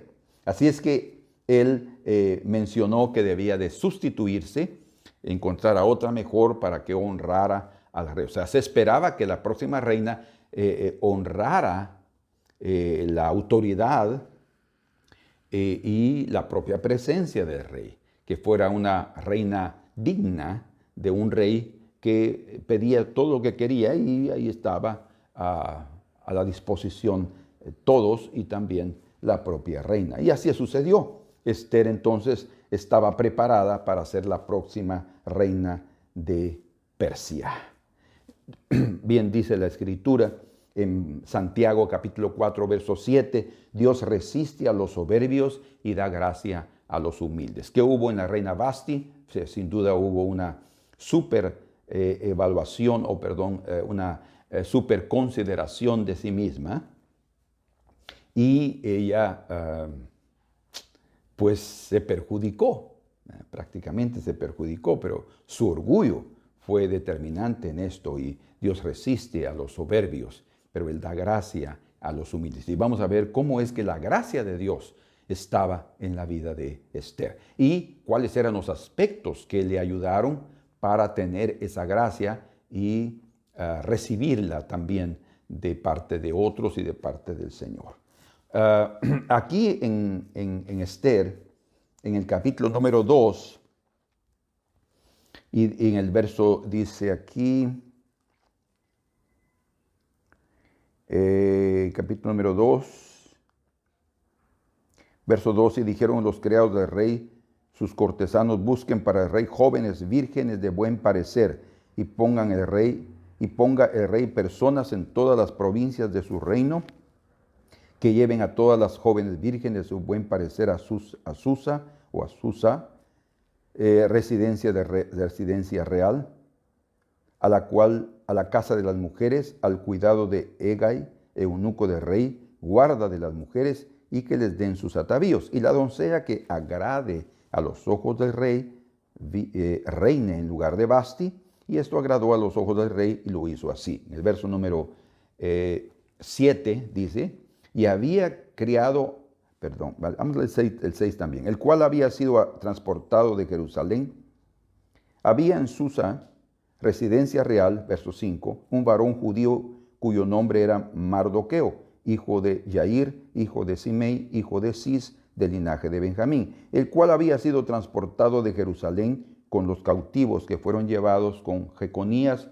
Así es que él mencionó que debía de sustituirse, encontrar a otra mejor para que honrara al rey. O sea, se esperaba que la próxima reina honrara la autoridad y la propia presencia del rey, que fuera una reina digna de un rey que pedía todo lo que quería, y ahí estaba a la disposición todos, y también la propia reina. Y así sucedió. Esther entonces estaba preparada para ser la próxima reina de Persia. Bien dice la Escritura en Santiago capítulo 4, verso 7, Dios resiste a los soberbios y da gracia a los humildes. ¿Qué hubo en la reina Vasti? Sin duda hubo una super evaluación, una super consideración de sí misma, y ella pues se perjudicó, prácticamente se perjudicó, pero su orgullo fue determinante en esto, y Dios resiste a los soberbios, pero Él da gracia a los humildes. Y vamos a ver cómo es que la gracia de Dios estaba en la vida de Esther y cuáles eran los aspectos que le ayudaron para tener esa gracia y recibirla también de parte de otros y de parte del Señor. Aquí en Esther, en el capítulo número 2, y en el verso dice aquí, capítulo número 2, verso 12, y dijeron los criados del rey, sus cortesanos, busquen para el rey jóvenes vírgenes de buen parecer, y ponga el rey personas en todas las provincias de su reino, que lleven a todas las jóvenes vírgenes de su buen parecer a Susa, residencia real, a la casa de las mujeres, al cuidado de Hegai, eunuco del rey, guarda de las mujeres, y que les den sus atavíos. Y la doncella que agrade a los ojos del rey, reine en lugar de Vasti, y esto agradó a los ojos del rey, y lo hizo así. En el verso número 7 dice, y había criado, vamos al 6 también, el cual había sido transportado de Jerusalén. Había en Susa, residencia real, verso 5, un varón judío cuyo nombre era Mardoqueo, hijo de Yair, hijo de Simei, hijo de Cis, del linaje de Benjamín, el cual había sido transportado de Jerusalén con los cautivos que fueron llevados con Jeconías,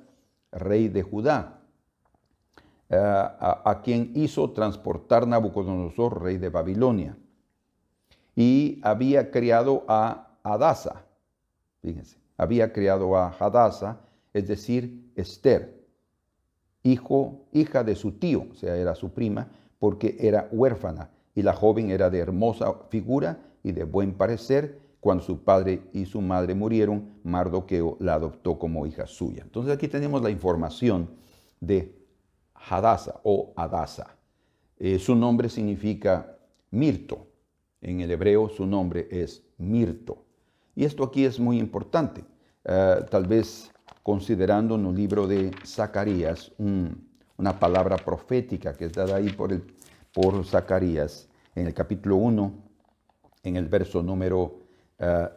rey de Judá, a quien hizo transportar Nabucodonosor, rey de Babilonia. Y había criado a Hadasa, fíjense, había criado a Hadasa, es decir, Esther, hija de su tío, o sea, era su prima, porque era huérfana, y la joven era de hermosa figura y de buen parecer. Cuando su padre y su madre murieron, Mardoqueo la adoptó como hija suya. Entonces aquí tenemos la información de Hadasa o Hadasa. Su nombre significa mirto. En el hebreo su nombre es Mirto. Y esto aquí es muy importante. Tal vez considerando en el libro de Zacarías una palabra profética que es dada ahí por Zacarías en el capítulo 1, en el verso número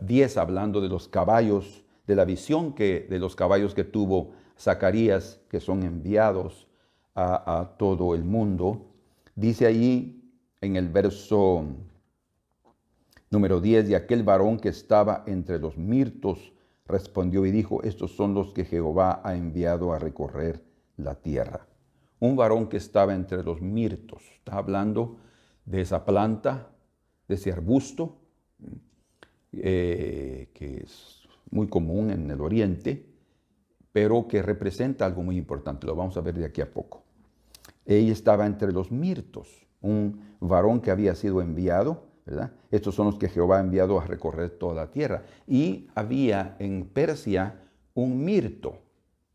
10, hablando de los caballos, de la visión de los caballos que tuvo Zacarías, que son enviados a todo el mundo. Dice allí en el verso número 10, y aquel varón que estaba entre los mirtos respondió y dijo, estos son los que Jehová ha enviado a recorrer la tierra. Un varón que estaba entre los mirtos. Está hablando de esa planta de ese arbusto, que es muy común en el Oriente, pero que representa algo muy importante. Lo vamos a ver de aquí a poco. Ella estaba entre los mirtos, un varón que había sido enviado, ¿verdad? Estos son los que Jehová ha enviado a recorrer toda la tierra. Y había en Persia un mirto.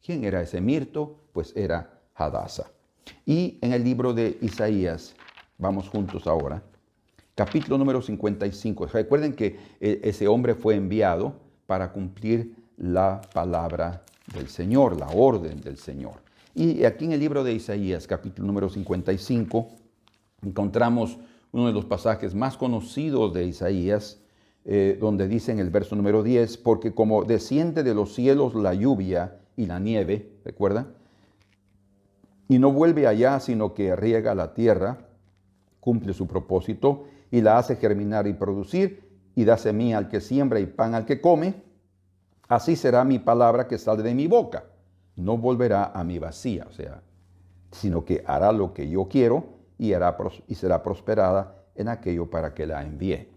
¿Quién era ese mirto? Pues era Hadasa. Y en el libro de Isaías, vamos juntos ahora, capítulo número 55. Recuerden que ese hombre fue enviado para cumplir la palabra del Señor, la orden del Señor. Y aquí en el libro de Isaías, capítulo número 55, encontramos uno de los pasajes más conocidos de Isaías, donde dice en el verso número 10, porque como desciende de los cielos la lluvia y la nieve, ¿recuerdan? Y no vuelve allá, sino que riega la tierra, cumple su propósito y la hace germinar y producir, y da semilla al que siembra y pan al que come, así será mi palabra que sale de mi boca. No volverá a mí vacía, o sea, sino que hará lo que yo quiero y será prosperada en aquello para que la envíe.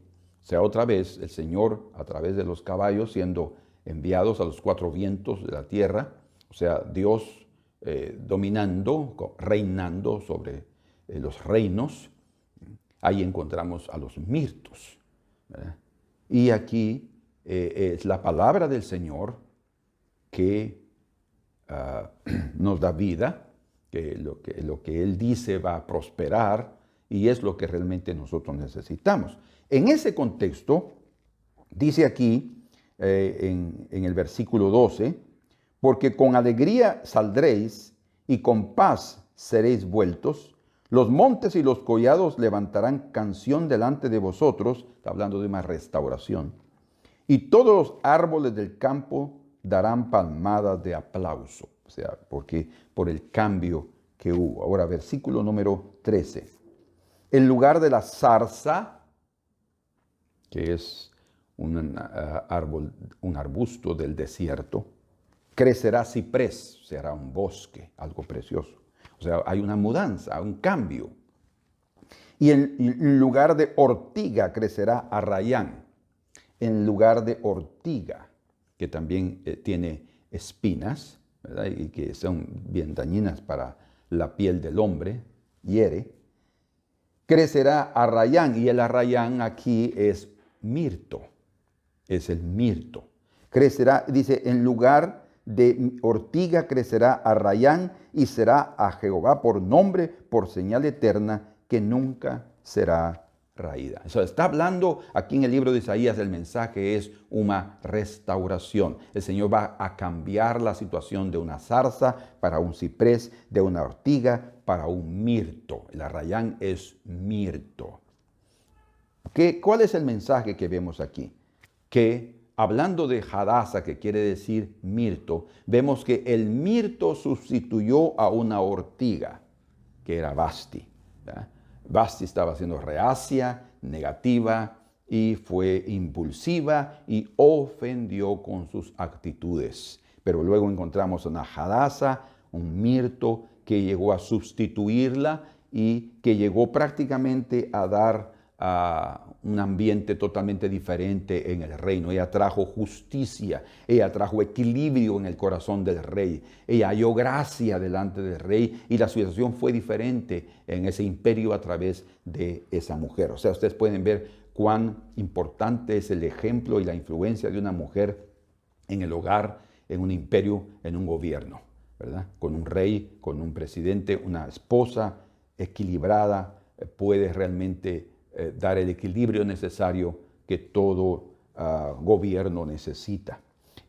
O sea, otra vez el Señor, a través de los caballos, siendo enviados a los cuatro vientos de la tierra, o sea, Dios dominando, reinando sobre los reinos. Ahí encontramos a los mirtos, ¿verdad? Y aquí es la palabra del Señor que nos da vida, que lo que Él dice va a prosperar y es lo que realmente nosotros necesitamos. En ese contexto, dice aquí en el versículo 12, porque con alegría saldréis y con paz seréis vueltos. Los montes y los collados levantarán canción delante de vosotros, está hablando de una restauración, y todos los árboles del campo darán palmadas de aplauso, o sea, porque por el cambio que hubo. Ahora, versículo número 13. En lugar de la zarza, que es un arbusto del desierto, crecerá ciprés, será un bosque, algo precioso. O sea, hay una mudanza, un cambio. Y en lugar de ortiga crecerá arrayán. En lugar de ortiga, que también tiene espinas, ¿verdad? Y que son bien dañinas para la piel del hombre, hiere, crecerá arrayán. Y el arrayán aquí es mirto, es el mirto. Crecerá, dice, en lugar de ortiga crecerá arrayán y será a Jehová por nombre, por señal eterna, que nunca será raída. Eso está hablando aquí en el libro de Isaías, el mensaje es una restauración. El Señor va a cambiar la situación de una zarza para un ciprés, de una ortiga para un mirto. El arrayán es mirto. ¿Cuál es el mensaje que vemos aquí? Que hablando de Hadasa, que quiere decir mirto, vemos que el mirto sustituyó a una ortiga, que era Vasti, ¿verdad? Vasti estaba siendo reacia, negativa y fue impulsiva y ofendió con sus actitudes. Pero luego encontramos una Hadasa, un mirto que llegó a sustituirla y que llegó prácticamente a dar un ambiente totalmente diferente en el reino. Ella trajo justicia, ella trajo equilibrio en el corazón del rey, ella halló gracia delante del rey y la situación fue diferente en ese imperio a través de esa mujer. O sea, ustedes pueden ver cuán importante es el ejemplo y la influencia de una mujer en el hogar, en un imperio, en un gobierno, ¿verdad? Con un rey, con un presidente, una esposa equilibrada puede realmente dar el equilibrio necesario que todo gobierno necesita.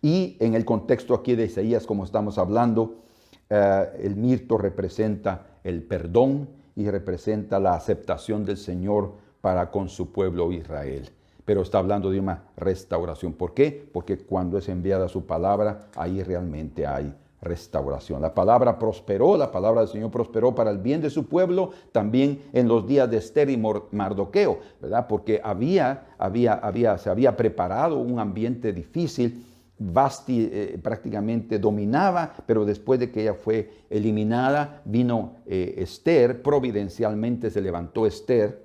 Y en el contexto aquí de Isaías, como estamos hablando, el mirto representa el perdón y representa la aceptación del Señor para con su pueblo Israel. Pero está hablando de una restauración. ¿Por qué? Porque cuando es enviada su palabra, ahí realmente hay restauración. La palabra prosperó, la palabra del Señor prosperó para el bien de su pueblo, también en los días de Esther y Mardoqueo, ¿verdad? Porque se había preparado un ambiente difícil. Vasti prácticamente dominaba, pero después de que ella fue eliminada, vino Esther, providencialmente se levantó Esther,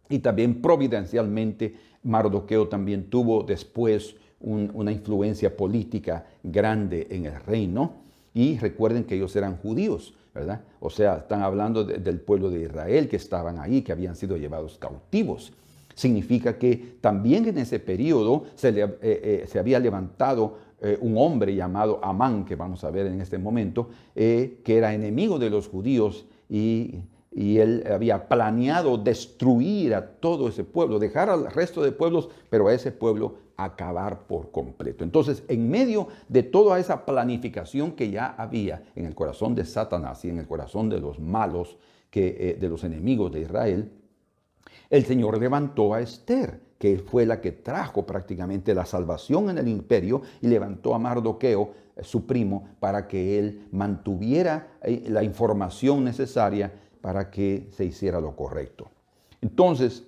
Y también providencialmente Mardoqueo también tuvo después una influencia política grande en el reino. Y recuerden que ellos eran judíos, ¿verdad? O sea, están hablando del pueblo de Israel que estaban ahí, que habían sido llevados cautivos. Significa que también en ese periodo se había levantado un hombre llamado Amán, que vamos a ver en este momento, que era enemigo de los judíos y él había planeado destruir a todo ese pueblo, dejar al resto de pueblos, pero a ese pueblo acabar por completo. Entonces, en medio de toda esa planificación que ya había en el corazón de Satanás y en el corazón de los malos, de los enemigos de Israel, el Señor levantó a Esther, que fue la que trajo prácticamente la salvación en el imperio, y levantó a Mardoqueo, su primo, para que él mantuviera la información necesaria para que se hiciera lo correcto. Entonces,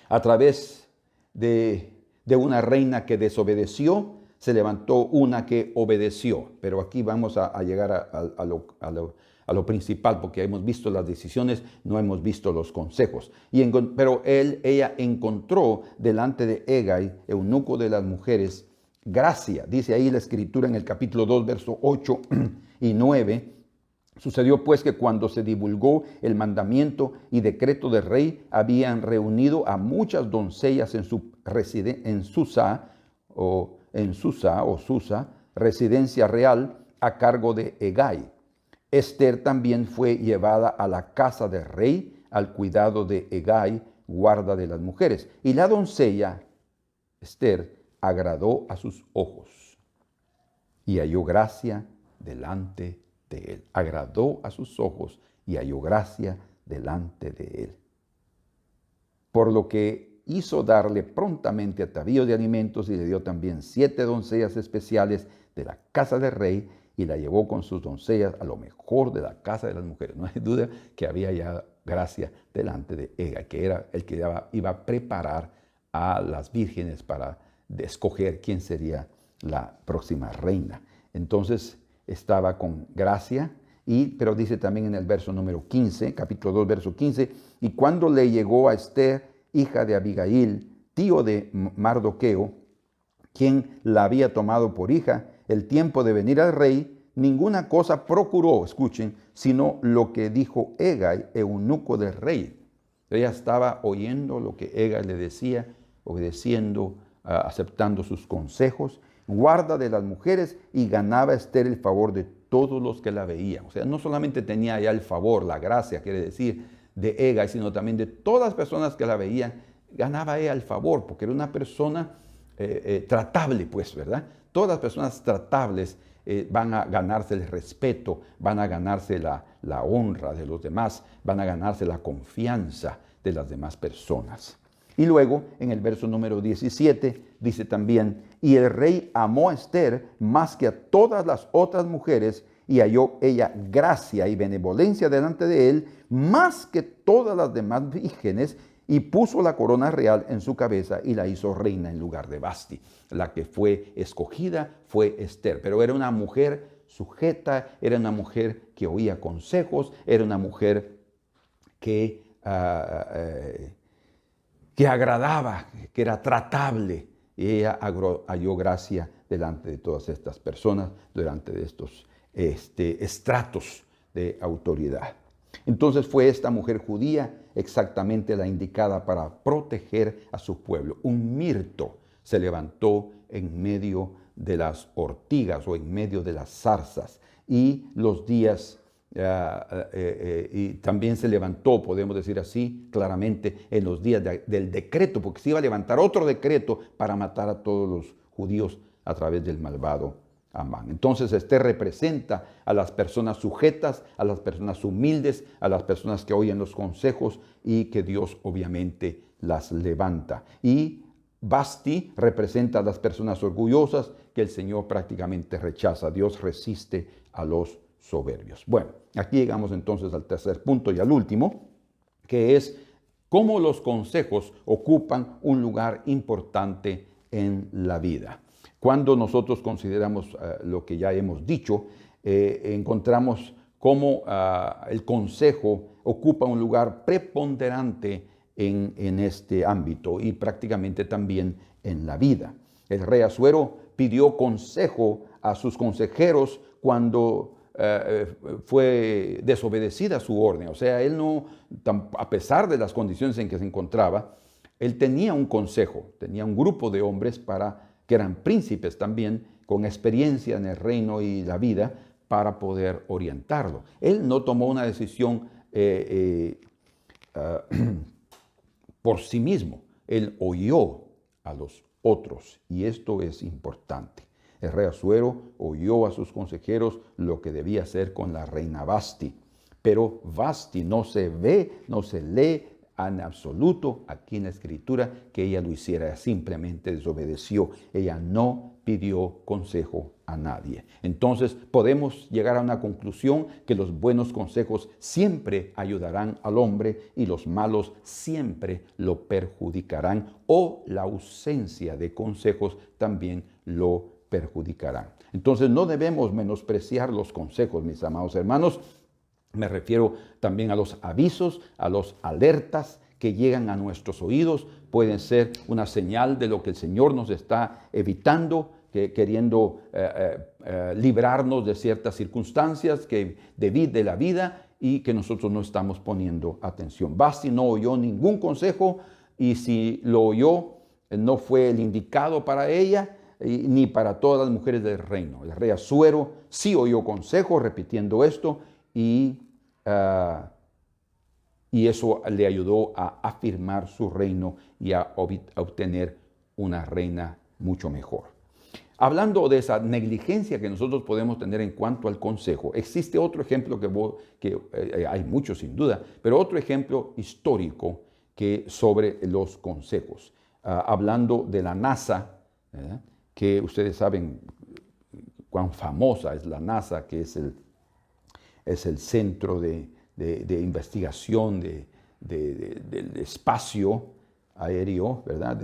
a través de una reina que desobedeció, se levantó una que obedeció. Pero aquí vamos a llegar a lo principal, porque hemos visto las decisiones, no hemos visto los consejos. Pero ella encontró delante de Hegai, eunuco de las mujeres, gracia. Dice ahí la escritura en el capítulo 2, versos 8 y 9. Sucedió pues que cuando se divulgó el mandamiento y decreto del rey, habían reunido a muchas doncellas en Susa, residencia real, a cargo de Hegai. Esther también fue llevada a la casa del rey, al cuidado de Hegai, guarda de las mujeres. Y la doncella, Esther, agradó a sus ojos y halló gracia delante de él. Agradó a sus ojos y halló gracia delante de él. Por lo que hizo darle prontamente atavío de alimentos y le dio también 7 doncellas especiales de la casa del rey y la llevó con sus doncellas a lo mejor de la casa de las mujeres. No hay duda que había ya gracia delante de Hegai, que era el que iba a preparar a las vírgenes para escoger quién sería la próxima reina. Entonces estaba con gracia, pero dice también en el verso número 15, capítulo 2, verso 15, y cuando le llegó a Esther, hija de Abigail, tío de Mardoqueo, quien la había tomado por hija, el tiempo de venir al rey, ninguna cosa procuró, escuchen, sino lo que dijo Hegai, eunuco del rey. Ella estaba oyendo lo que Hegai le decía, obedeciendo, aceptando sus consejos, guarda de las mujeres, y ganaba Esther el favor de todos los que la veían. O sea, no solamente tenía ya el favor, la gracia, quiere decir, de Hegai, sino también de todas las personas que la veían, ganaba ella el favor, porque era una persona tratable, pues, ¿verdad? Todas las personas tratables van a ganarse el respeto, van a ganarse la honra de los demás, van a ganarse la confianza de las demás personas. Y luego, en el verso número 17, dice también, y el rey amó a Esther más que a todas las otras mujeres, y halló ella gracia y benevolencia delante de él, más que todas las demás vírgenes, y puso la corona real en su cabeza y la hizo reina en lugar de Vasti. La que fue escogida fue Esther, pero era una mujer sujeta, era una mujer que oía consejos, era una mujer que agradaba, que era tratable. Y ella halló gracia delante de todas estas personas, delante de estos estratos de autoridad. Entonces fue esta mujer judía exactamente la indicada para proteger a su pueblo. Un mirto se levantó en medio de las ortigas o en medio de las zarzas, y los días y también se levantó, podemos decir así claramente, en los días del decreto, porque se iba a levantar otro decreto para matar a todos los judíos a través del malvado Amán. Entonces Esther representa a las personas sujetas, a las personas humildes, a las personas que oyen los consejos y que Dios obviamente las levanta. Y Vasti representa a las personas orgullosas que el Señor prácticamente rechaza. Dios resiste a los soberbios. Bueno, aquí llegamos entonces al tercer punto y al último, que es cómo los consejos ocupan un lugar importante en la vida. Cuando nosotros consideramos lo que ya hemos dicho, encontramos cómo el consejo ocupa un lugar preponderante en este ámbito y prácticamente también en la vida. El rey Asuero pidió consejo a sus consejeros cuando fue desobedecida su orden. O sea, él no, a pesar de las condiciones en que se encontraba, él tenía un consejo, tenía un grupo de hombres que eran príncipes también, con experiencia en el reino y la vida, para poder orientarlo. Él no tomó una decisión por sí mismo. Él oyó a los otros, y esto es importante. El rey Asuero oyó a sus consejeros lo que debía hacer con la reina Vasti, pero Vasti no se ve, no se lee en absoluto aquí en la Escritura que ella lo hiciera, simplemente desobedeció. Ella no pidió consejo a nadie. Entonces podemos llegar a una conclusión que los buenos consejos siempre ayudarán al hombre y los malos siempre lo perjudicarán, o la ausencia de consejos también lo perjudicarán. Entonces no debemos menospreciar los consejos, mis amados hermanos. Me refiero también a los avisos, a los alertas que llegan a nuestros oídos. Pueden ser una señal de lo que el Señor nos está evitando, queriendo librarnos de ciertas circunstancias de la vida y que nosotros no estamos poniendo atención. Vasti no oyó ningún consejo, y si lo oyó, no fue el indicado para ella ni para todas las mujeres del reino. El rey Asuero sí oyó consejo, repitiendo esto, y eso le ayudó a afirmar su reino y a obtener una reina mucho mejor. Hablando de esa negligencia que nosotros podemos tener en cuanto al consejo, existe otro ejemplo que hay muchos sin duda, pero otro ejemplo histórico sobre los consejos. Hablando de la NASA, que ustedes saben cuán famosa es la NASA, que es el centro de investigación del espacio aéreo, ¿verdad?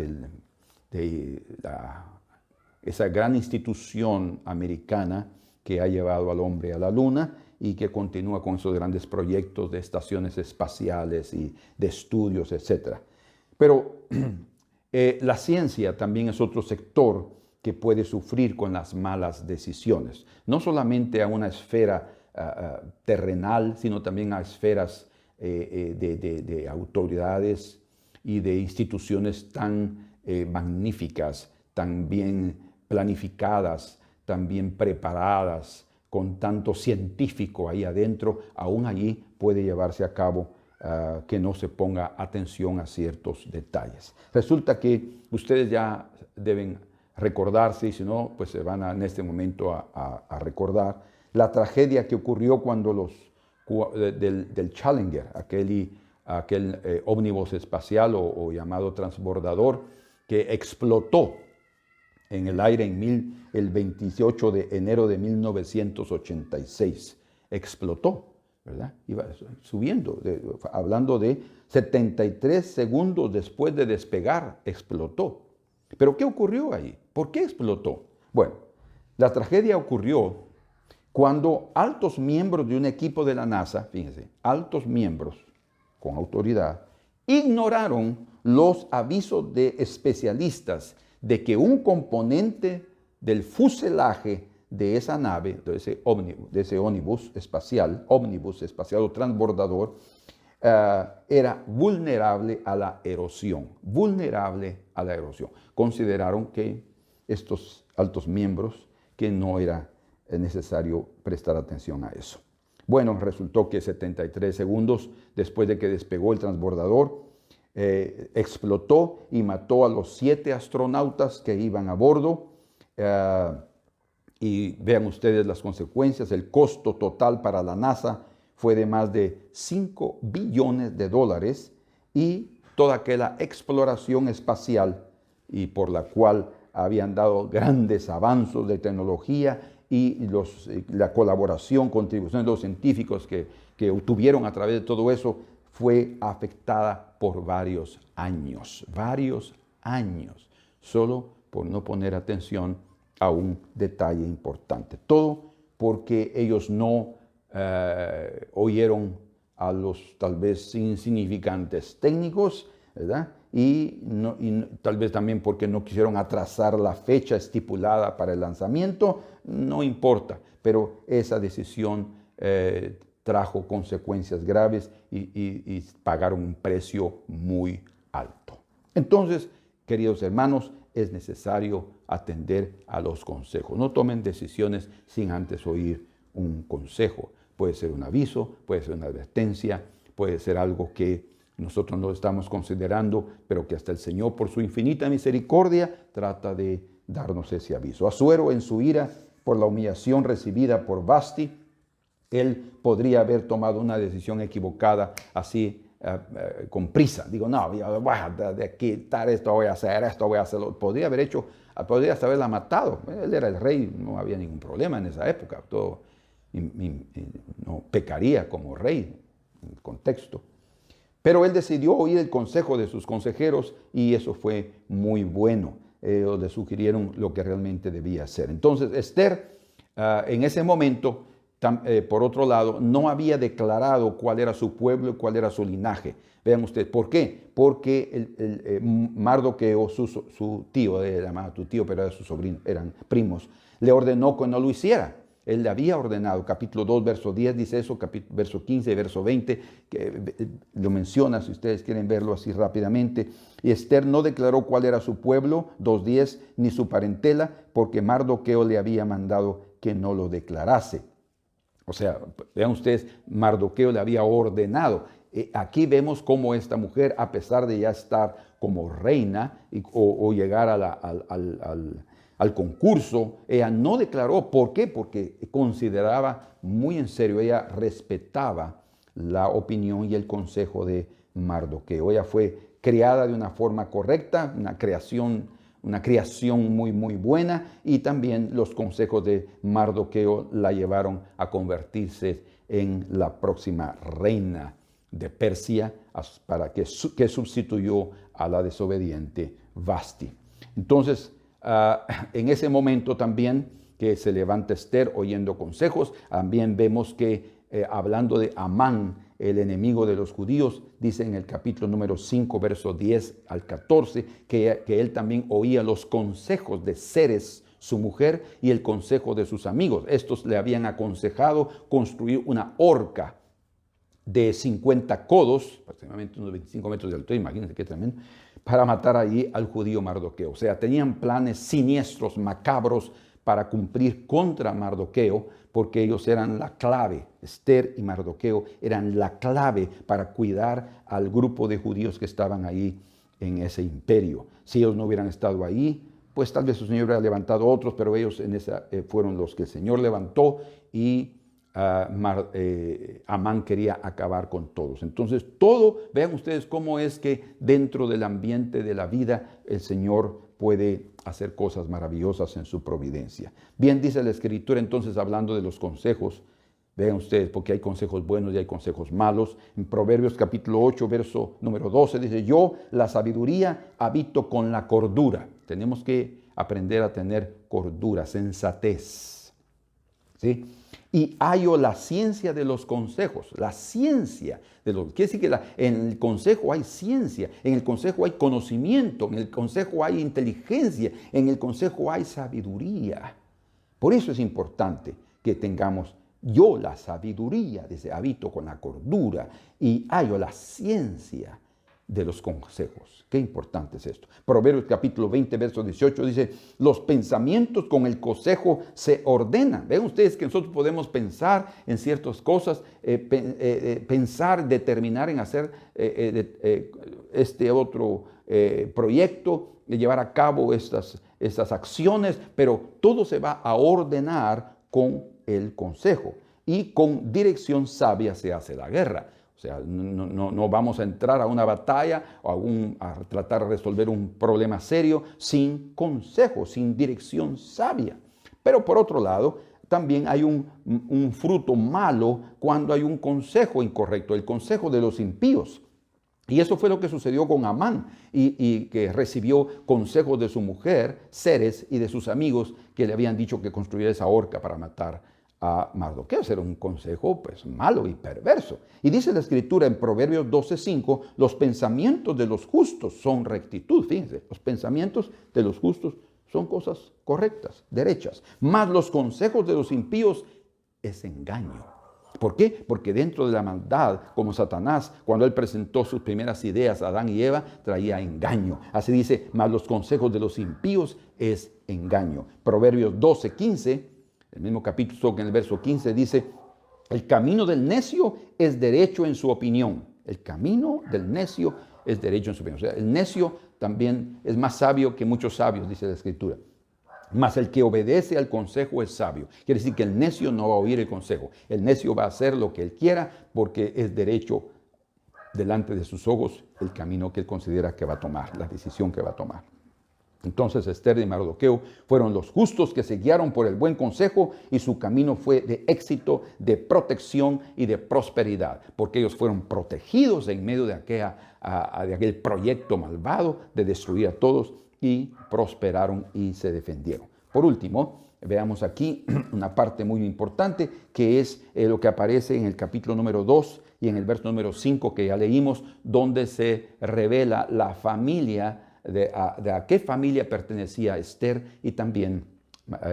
Esa gran institución americana que ha llevado al hombre a la luna y que continúa con esos grandes proyectos de estaciones espaciales y de estudios, etc. Pero la ciencia también es otro sector que puede sufrir con las malas decisiones, no solamente a una esfera terrenal, sino también a esferas de autoridades y de instituciones tan magníficas, tan bien planificadas, tan bien preparadas, con tanto científico ahí adentro. Aún allí puede llevarse a cabo que no se ponga atención a ciertos detalles. Resulta que ustedes ya deben recordarse, y si no, pues se van en este momento a recordar la tragedia que ocurrió cuando del Challenger, aquel ómnibus espacial o llamado transbordador, que explotó en el aire el 28 de enero de 1986. Explotó, ¿verdad? Iba subiendo, hablando de 73 segundos después de despegar, explotó. ¿Pero qué ocurrió ahí? ¿Por qué explotó? Bueno, la tragedia ocurrió cuando altos miembros de un equipo de la NASA, fíjense, altos miembros con autoridad, ignoraron los avisos de especialistas de que un componente del fuselaje de esa nave, de ese ómnibus espacial o transbordador, era vulnerable a la erosión. Consideraron que estos altos miembros que no era necesario prestar atención a eso. Bueno, resultó que 73 segundos después de que despegó el transbordador, explotó y mató a los 7 astronautas que iban a bordo. Y vean ustedes las consecuencias. El costo total para la NASA fue de más de $5 billones, y toda aquella exploración espacial, y por la cual habían dado grandes avances de tecnología y la colaboración, contribución de los científicos que obtuvieron a través de todo eso, fue afectada por varios años, solo por no poner atención a un detalle importante. Todo porque ellos no oyeron a los tal vez insignificantes técnicos, ¿verdad? Tal vez también porque no quisieron atrasar la fecha estipulada para el lanzamiento, no importa, pero esa decisión trajo consecuencias graves y pagaron un precio muy alto. Entonces, queridos hermanos, es necesario atender a los consejos. No tomen decisiones sin antes oír un consejo. Puede ser un aviso, puede ser una advertencia, puede ser algo que nosotros no estamos considerando, pero que hasta el Señor, por su infinita misericordia, trata de darnos ese aviso. Asuero, en su ira por la humillación recibida por Vasti, él podría haber tomado una decisión equivocada así con prisa. Digo, no, voy a quitar esto, voy a hacer esto, voy a hacerlo. Podría hasta haberla matado. Él era el rey, no había ningún problema en esa época. No pecaría como rey en el contexto. Pero él decidió oír el consejo de sus consejeros y eso fue muy bueno. Ellos le sugirieron lo que realmente debía hacer. Entonces, Esther, en ese momento, por otro lado, no había declarado cuál era su pueblo y cuál era su linaje. Vean ustedes, ¿por qué? Porque Mardoqueo, su tío, llamaba tu tío, pero era su sobrino, eran primos, le ordenó que no lo hiciera. Él le había ordenado, capítulo 2, verso 10 dice eso, verso 15, verso 20, que lo menciona si ustedes quieren verlo así rápidamente. Y Esther no declaró cuál era su pueblo, 2:10, ni su parentela, porque Mardoqueo le había mandado que no lo declarase. O sea, vean ustedes, Mardoqueo le había ordenado. Aquí vemos cómo esta mujer, a pesar de ya estar como reina o llegar al concurso, ella no declaró. ¿Por qué? Porque consideraba muy en serio, ella respetaba la opinión y el consejo de Mardoqueo. Ella fue criada de una forma correcta, una creación muy, muy buena, y también los consejos de Mardoqueo la llevaron a convertirse en la próxima reina de Persia, que sustituyó a la desobediente Vasti. Entonces, en ese momento también que se levanta Esther oyendo consejos, también vemos que hablando de Amán, el enemigo de los judíos, dice en el capítulo número 5, verso 10 al 14, que él también oía los consejos de Ceres, su mujer, y el consejo de sus amigos. Estos le habían aconsejado construir una horca de 50 codos, aproximadamente unos 25 metros de altura, imagínense qué tremendo, para matar allí al judío Mardoqueo. O sea, tenían planes siniestros, macabros, para cumplir contra Mardoqueo, porque ellos eran la clave. Esther y Mardoqueo eran la clave para cuidar al grupo de judíos que estaban ahí en ese imperio. Si ellos no hubieran estado ahí, pues tal vez el Señor hubiera levantado otros, pero ellos fueron los que el Señor levantó, y Amán quería acabar con todos. Entonces vean ustedes cómo es que dentro del ambiente de la vida el Señor puede hacer cosas maravillosas en su providencia. Bien, dice la Escritura entonces, hablando de los consejos, vean ustedes, porque hay consejos buenos y hay consejos malos. En Proverbios capítulo 8, verso número 12 dice: yo, la sabiduría, habito con la cordura. Tenemos que aprender a tener cordura, sensatez, ¿sí? Y hallo la ciencia de los consejos. La ciencia de los... Quiere decir que en el consejo hay ciencia, en el consejo hay conocimiento, en el consejo hay inteligencia, en el consejo hay sabiduría. Por eso es importante que tengamos yo la sabiduría, dice, habito con la cordura, y hallo la ciencia de los consejos. Qué importante es esto. Proverbios capítulo 20, verso 18 dice: los pensamientos con el consejo se ordenan. Ven ustedes que nosotros podemos pensar en ciertas cosas, pensar, determinar en hacer este otro proyecto, llevar a cabo estas acciones, pero todo se va a ordenar con el consejo, y con dirección sabia se hace la guerra. O sea, no vamos a entrar a una batalla o a tratar de resolver un problema serio sin consejo, sin dirección sabia. Pero por otro lado, también hay un fruto malo cuando hay un consejo incorrecto, el consejo de los impíos. Y eso fue lo que sucedió con Amán, y que recibió consejos de su mujer, Ceres, y de sus amigos, que le habían dicho que construyera esa horca para matar a Mardoqueo. Era un consejo pues malo y perverso. Y dice la Escritura en Proverbios 12:5, los pensamientos de los justos son rectitud. Fíjense, los pensamientos de los justos son cosas correctas, derechas. Mas los consejos de los impíos es engaño. ¿Por qué? Porque dentro de la maldad, como Satanás, cuando él presentó sus primeras ideas a Adán y Eva, traía engaño. Así dice, mas los consejos de los impíos es engaño. Proverbios 12:15, el mismo capítulo que en el verso 15 dice, el camino del necio es derecho en su opinión. El camino del necio es derecho en su opinión. O sea, el necio también es más sabio que muchos sabios, dice la Escritura. Mas el que obedece al consejo es sabio. Quiere decir que el necio no va a oír el consejo. El necio va a hacer lo que él quiera porque es derecho delante de sus ojos el camino que él considera que va a tomar, la decisión que va a tomar. Entonces Ester y Mardoqueo fueron los justos que se guiaron por el buen consejo y su camino fue de éxito, de protección y de prosperidad, porque ellos fueron protegidos en medio de aquel proyecto malvado de destruir a todos y prosperaron y se defendieron. Por último, veamos aquí una parte muy importante que es lo que aparece en el capítulo número 2 y en el verso número 5 que ya leímos, donde se revela la familia de a qué familia pertenecía Ester y también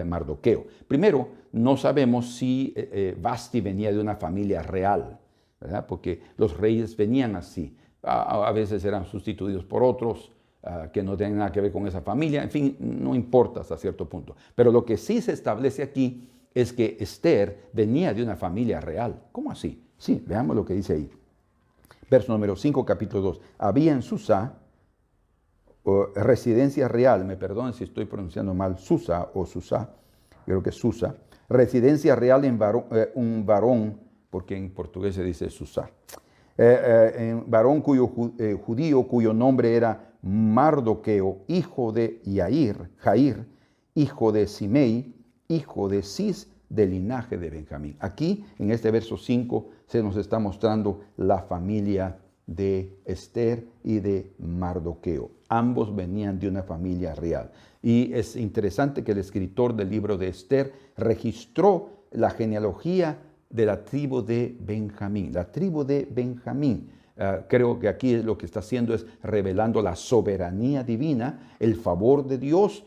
Mardoqueo. Primero, no sabemos si Vasti venía de una familia real, ¿verdad? Porque los reyes venían así. A veces eran sustituidos por otros que no tienen nada que ver con esa familia. En fin, no importa hasta cierto punto. Pero lo que sí se establece aquí es que Ester venía de una familia real. ¿Cómo así? Sí, veamos lo que dice ahí. Verso número 5, capítulo 2. Había en Susa residencia real, me perdonen si estoy pronunciando mal, Susa o Susa, creo que es Susa, residencia real en un varón, porque en portugués se dice Susa, un varón judío cuyo nombre era Mardoqueo, hijo de Jair, hijo de Simei, hijo de Cis, del linaje de Benjamín. Aquí, en este verso 5, se nos está mostrando la familia de Ester y de Mardoqueo. Ambos venían de una familia real. Y es interesante que el escritor del libro de Ester registró la genealogía de la tribu de Benjamín. La tribu de Benjamín. Creo que aquí lo que está haciendo es revelando la soberanía divina, el favor de Dios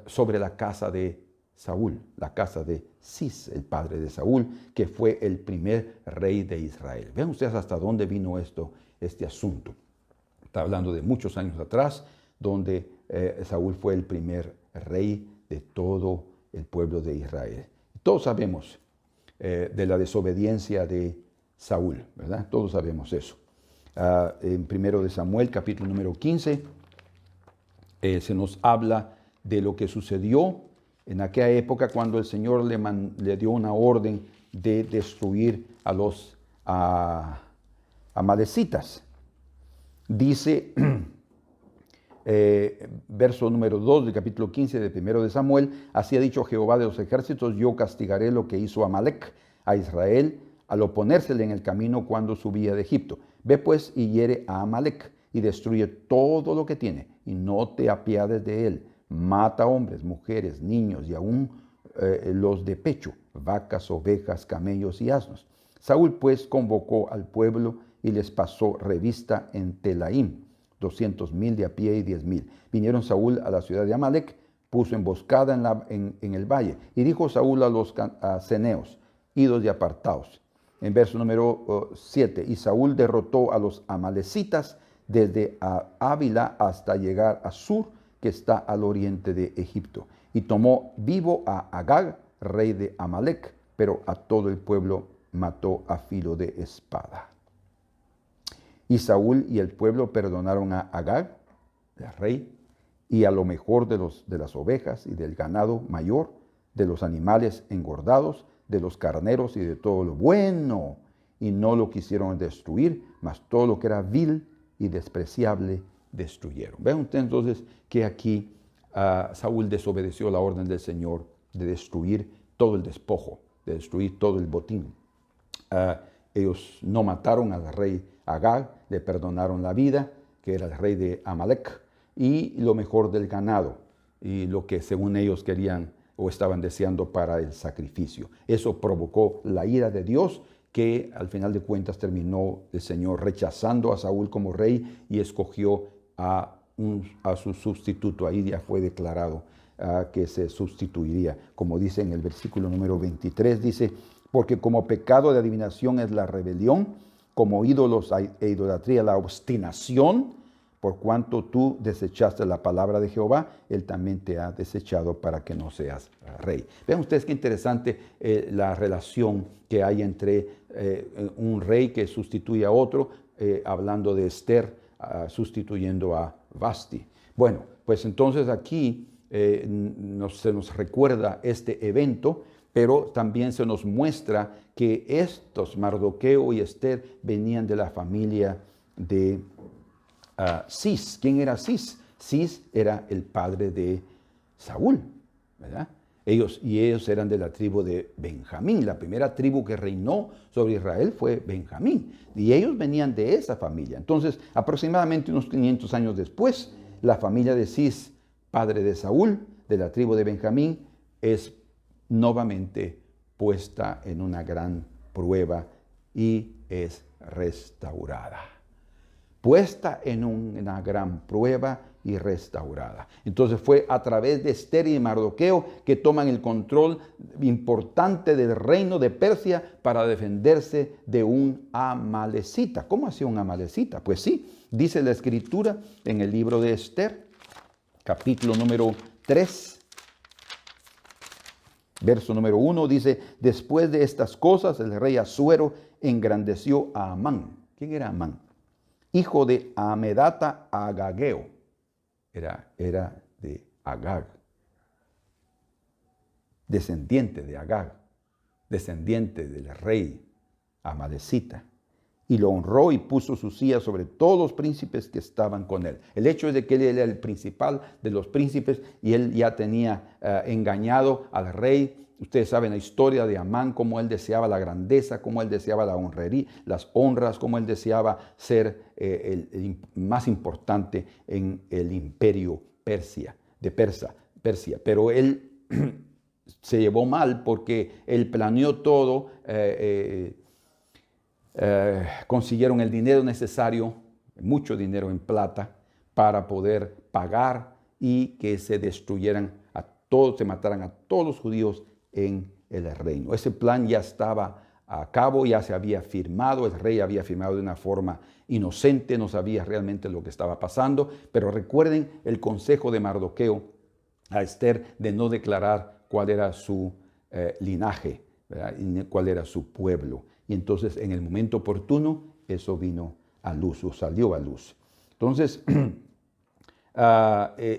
sobre la casa de Saúl, la casa de Cis, el padre de Saúl, que fue el primer rey de Israel. Vean ustedes hasta dónde vino este asunto. Está hablando de muchos años atrás, donde Saúl fue el primer rey de todo el pueblo de Israel. Todos sabemos de la desobediencia de Saúl, ¿verdad? Todos sabemos eso. En 1 de Samuel, capítulo número 15, se nos habla de lo que sucedió en aquella época cuando el Señor le dio una orden de destruir a los amalecitas. Dice, verso número 2 del capítulo 15 de 1 de Samuel, así ha dicho Jehová de los ejércitos, yo castigaré lo que hizo Amalec a Israel al oponérsele en el camino cuando subía de Egipto. Ve pues y hiere a Amalec y destruye todo lo que tiene y no te apiades de él. Mata hombres, mujeres, niños y aún los de pecho, vacas, ovejas, camellos y asnos. Saúl pues convocó al pueblo y les pasó revista en Telaim, 200,000 de a pie y 10,000. Vinieron Saúl a la ciudad de Amalec, puso emboscada en el valle y dijo Saúl a los ceneos, idos y apartaos. En verso número 7, y Saúl derrotó a los amalecitas desde Ávila hasta llegar a Sur, que está al oriente de Egipto, y tomó vivo a Agag, rey de Amalec, pero a todo el pueblo mató a filo de espada. Y Saúl y el pueblo perdonaron a Agag, el rey, y a lo mejor de las ovejas y del ganado mayor, de los animales engordados, de los carneros y de todo lo bueno, y no lo quisieron destruir, mas todo lo que era vil y despreciable destruyeron. Vean ustedes entonces que aquí Saúl desobedeció la orden del Señor de destruir todo el despojo, de destruir todo el botín. Ellos no mataron al rey Agag, le perdonaron la vida, que era el rey de Amalec, y lo mejor del ganado, y lo que según ellos querían o estaban deseando para el sacrificio. Eso provocó la ira de Dios, que al final de cuentas terminó el Señor rechazando a Saúl como rey y escogió a su sustituto. Ahí ya fue declarado que se sustituiría. Como dice en el versículo número 23, dice, porque como pecado de adivinación es la rebelión, como ídolos e idolatría la obstinación, por cuanto tú desechaste la palabra de Jehová, Él también te ha desechado para que no seas rey. Vean ustedes qué interesante la relación que hay entre un rey que sustituye a otro, hablando de Esther sustituyendo a Vasti. Bueno, pues entonces aquí se nos recuerda este evento, pero también se nos muestra que estos, Mardoqueo y Esther, venían de la familia de Cis. ¿Quién era Cis? Cis era el padre de Saúl, ¿verdad? Ellos eran de la tribu de Benjamín. La primera tribu que reinó sobre Israel fue Benjamín. Y ellos venían de esa familia. Entonces, aproximadamente unos 500 años después, la familia de Cis, padre de Saúl, de la tribu de Benjamín, es nuevamente puesta en una gran prueba y es restaurada. Puesta en una gran prueba y restaurada. Entonces fue a través de Esther y de Mardoqueo que toman el control importante del reino de Persia para defenderse de un amalecita. ¿Cómo hacía un amalecita? Pues sí, dice la Escritura en el libro de Esther, capítulo número 3, verso número 1, dice, después de estas cosas el rey Asuero engrandeció a Amán. ¿Quién era Amán? Hijo de Amedata Agageo. Era de Agag, descendiente de Agag, descendiente del rey amalecita. Y lo honró y puso su silla sobre todos los príncipes que estaban con él. El hecho es de que él era el principal de los príncipes y él ya tenía engañado al rey. Ustedes saben la historia de Amán, cómo él deseaba la grandeza, cómo él deseaba la honrería, las honras, cómo él deseaba ser el más importante en el imperio Persia. Pero él se llevó mal porque él planeó todo, consiguieron el dinero necesario, mucho dinero en plata, para poder pagar y que se destruyeran a todos, se mataran a todos los judíos en el reino. Ese plan ya estaba a cabo, ya se había firmado, el rey había firmado de una forma inocente, no sabía realmente lo que estaba pasando, pero recuerden el consejo de Mardoqueo a Esther de no declarar cuál era su linaje, ¿verdad? Y cuál era su pueblo. Y entonces en el momento oportuno eso vino a luz o salió a luz. Entonces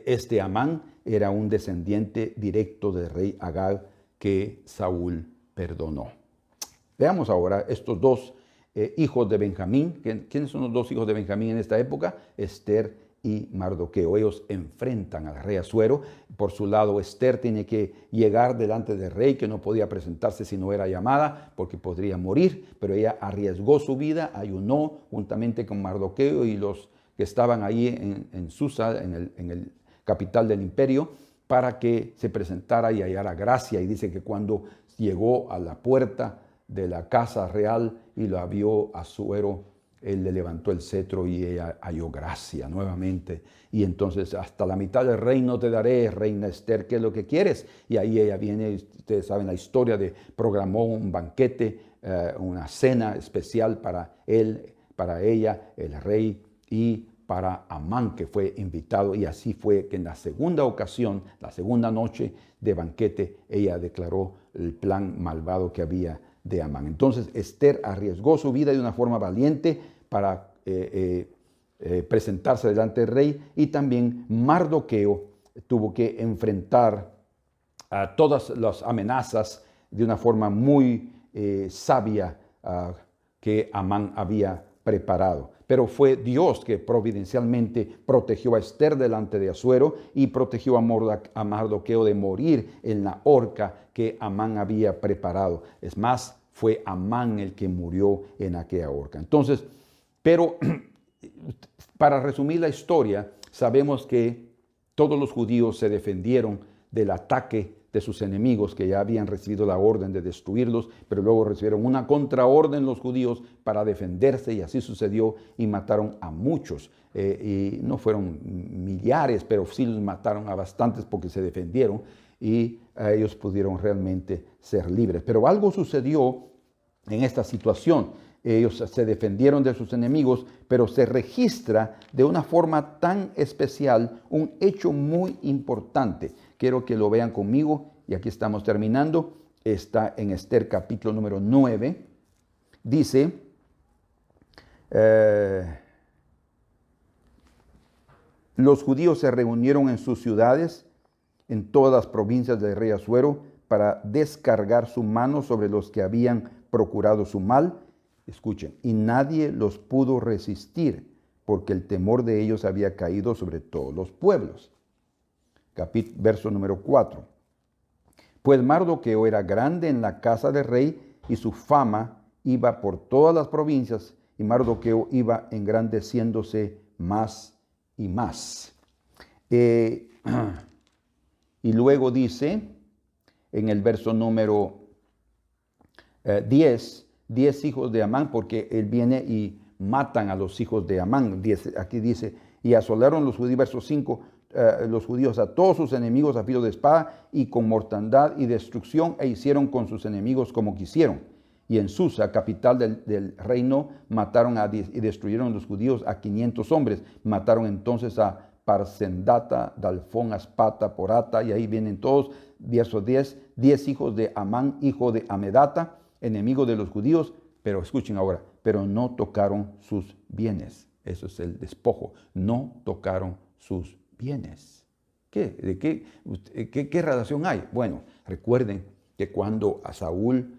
este Amán era un descendiente directo del rey Agag que Saúl perdonó. Veamos ahora estos dos hijos de Benjamín. ¿Quiénes son los dos hijos de Benjamín en esta época? Esther y Mardoqueo. Ellos enfrentan al rey Asuero. Por su lado, Esther tiene que llegar delante del rey, que no podía presentarse si no era llamada, porque podría morir, pero ella arriesgó su vida, ayunó juntamente con Mardoqueo y los que estaban ahí en Susa, en el capital del imperio, para que se presentara y hallara gracia. Y dice que cuando llegó a la puerta de la casa real y la vio Asuero, él le levantó el cetro y ella halló gracia nuevamente. Y entonces, hasta la mitad del reino te daré, reina Esther, ¿qué es lo que quieres? Y ahí ella viene, ustedes saben la historia programó un banquete, una cena especial para él, para ella, el rey, y para Amán, que fue invitado. Y así fue que en la segunda ocasión, la segunda noche de banquete, ella declaró el plan malvado que había de Amán. Entonces Esther arriesgó su vida de una forma valiente para presentarse delante del rey, y también Mardoqueo tuvo que enfrentar a todas las amenazas de una forma muy sabia que Amán había preparado. Pero fue Dios que providencialmente protegió a Esther delante de Asuero y protegió a Mardoqueo de morir en la horca que Amán había preparado. Es más, fue Amán el que murió en aquella horca. Entonces, pero para resumir la historia, sabemos que todos los judíos se defendieron del ataque de sus enemigos, que ya habían recibido la orden de destruirlos, pero luego recibieron una contraorden los judíos para defenderse, y así sucedió, y mataron a muchos. Y no fueron millares, pero sí los mataron a bastantes porque se defendieron, y ellos pudieron realmente ser libres. Pero algo sucedió en esta situación. Ellos se defendieron de sus enemigos, pero se registra de una forma tan especial un hecho muy importante. Quiero que lo vean conmigo, y aquí estamos terminando. Está en Esther capítulo número 9. Dice, los judíos se reunieron en sus ciudades, en todas las provincias del rey Asuero, para descargar su mano sobre los que habían procurado su mal. Escuchen, y nadie los pudo resistir, porque el temor de ellos había caído sobre todos los pueblos. Verso número 4. Pues Mardoqueo era grande en la casa del rey, y su fama iba por todas las provincias, y Mardoqueo iba engrandeciéndose más y más. Y luego dice, en el verso número 10 hijos de Amán, porque él viene y matan a los hijos de Amán. Aquí dice, y asolaron los judíos, verso 5, los judíos a todos sus enemigos a filo de espada y con mortandad y destrucción, e hicieron con sus enemigos como quisieron. Y en Susa, capital del reino, mataron y destruyeron los judíos a 500 hombres. Mataron entonces a Parsendata, Dalfón, Aspata, Porata, y ahí vienen todos. Verso 10 hijos de Amán, hijo de Amedata, enemigo de los judíos, pero escuchen ahora, pero no tocaron sus bienes. Eso es el despojo. No tocaron sus bienes. ¿Qué relación hay? Bueno, recuerden que cuando a Saúl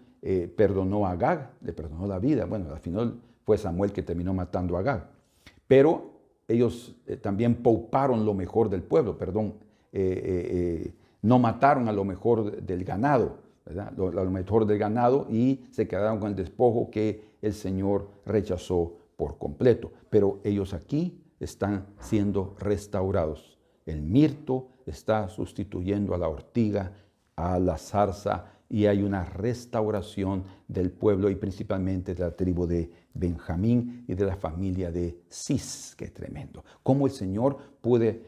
perdonó a Agag, le perdonó la vida. Bueno, al final fue Samuel que terminó matando a Agag. Pero ellos también pauparon lo mejor del pueblo, no mataron a lo mejor del ganado, ¿verdad? Lo mejor del ganado, y se quedaron con el despojo que el Señor rechazó por completo. Pero ellos aquí están siendo restaurados. El mirto está sustituyendo a la ortiga, a la zarza, y hay una restauración del pueblo, y principalmente de la tribu de Benjamín y de la familia de Cis. Qué tremendo. Cómo el Señor puede,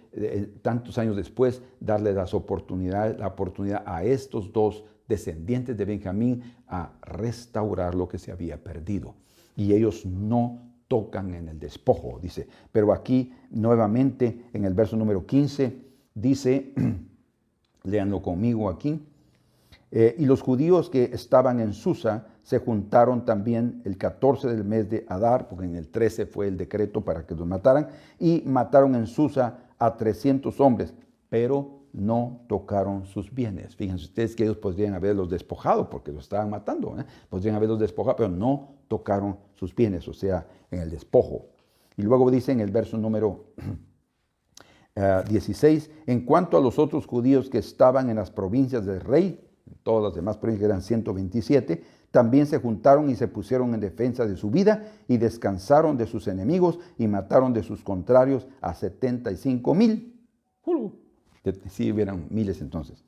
tantos años después, darle la oportunidad a estos dos descendientes de Benjamín a restaurar lo que se había perdido. Y ellos no tocan en el despojo, dice. Pero aquí, nuevamente, en el verso número 15, dice, léanlo conmigo aquí, y los judíos que estaban en Susa se juntaron también el 14 del mes de Adar, porque en el 13 fue el decreto para que los mataran, y mataron en Susa a 300 hombres, pero no tocaron sus bienes. Fíjense ustedes que ellos podrían haberlos despojado, porque los estaban matando, podrían haberlos despojado, pero no tocaron sus bienes, o sea, en el despojo. Y luego dice en el verso número 16, en cuanto a los otros judíos que estaban en las provincias del rey, todas las demás provincias eran 127, también se juntaron y se pusieron en defensa de su vida, y descansaron de sus enemigos, y mataron de sus contrarios a 75,000. Sí, hubieran miles entonces.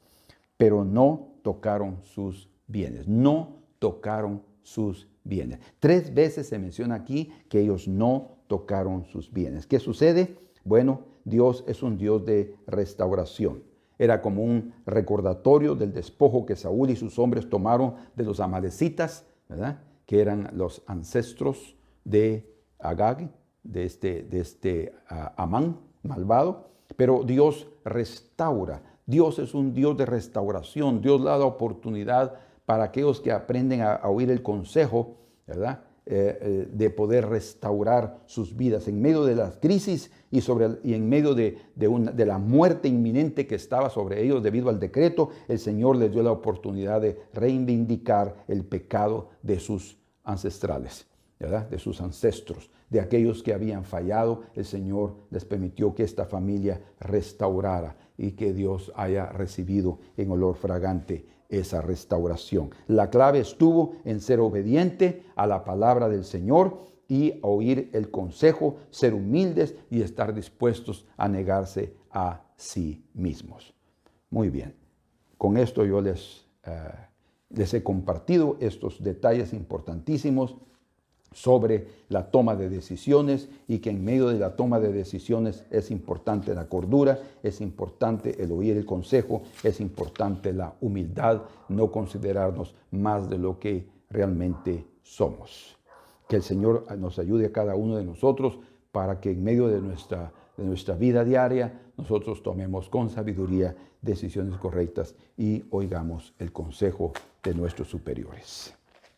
Pero no tocaron sus bienes. No tocaron sus bienes. 3 veces se menciona aquí que ellos no tocaron sus bienes. ¿Qué sucede? Bueno, Dios es un Dios de restauración. Era como un recordatorio del despojo que Saúl y sus hombres tomaron de los amalecitas, ¿verdad? Que eran los ancestros de Agag, de este Amán malvado. Pero Dios restaura. Dios es un Dios de restauración. Dios da la oportunidad para aquellos que aprenden a oír el consejo, ¿verdad? De poder restaurar sus vidas en medio de las crisis y en medio de la muerte inminente que estaba sobre ellos debido al decreto. El Señor les dio la oportunidad de reivindicar el pecado de sus ancestrales, ¿verdad? De sus ancestros, de aquellos que habían fallado. El Señor les permitió que esta familia restaurara, y que Dios haya recibido en olor fragante esa restauración. La clave estuvo en ser obediente a la palabra del Señor y oír el consejo, ser humildes y estar dispuestos a negarse a sí mismos. Muy bien. con esto yo les he compartido estos detalles importantísimos sobre la toma de decisiones, y que en medio de la toma de decisiones es importante la cordura, es importante el oír el consejo, es importante la humildad, no considerarnos más de lo que realmente somos. Que el Señor nos ayude a cada uno de nosotros para que en medio de nuestra vida diaria nosotros tomemos con sabiduría decisiones correctas y oigamos el consejo de nuestros superiores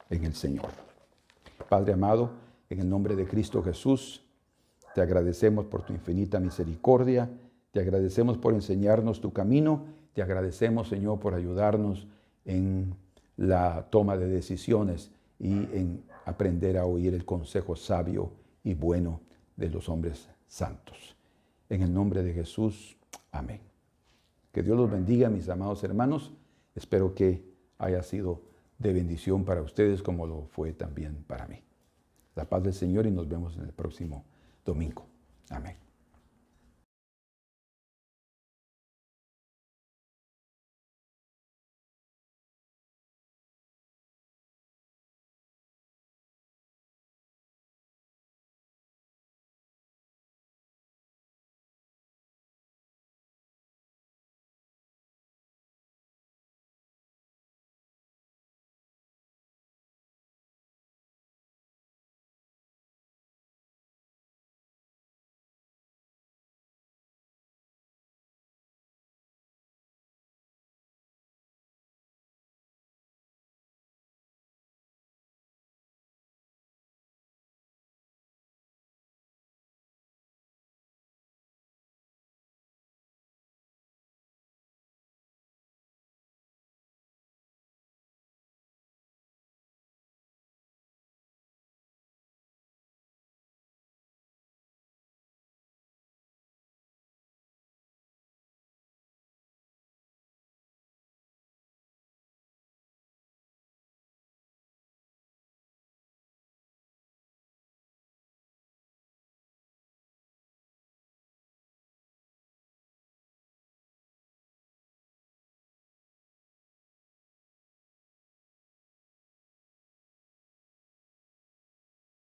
en el Señor. Padre amado, en el nombre de Cristo Jesús, te agradecemos por tu infinita misericordia, te agradecemos por enseñarnos tu camino, te agradecemos, Señor, por ayudarnos en la toma de decisiones y en aprender a oír el consejo sabio y bueno de los hombres santos. En el nombre de Jesús, amén. Que Dios los bendiga, mis amados hermanos. Espero que haya sido de bendición para ustedes como lo fue también para mí. La paz del Señor, y nos vemos en el próximo domingo. Amén.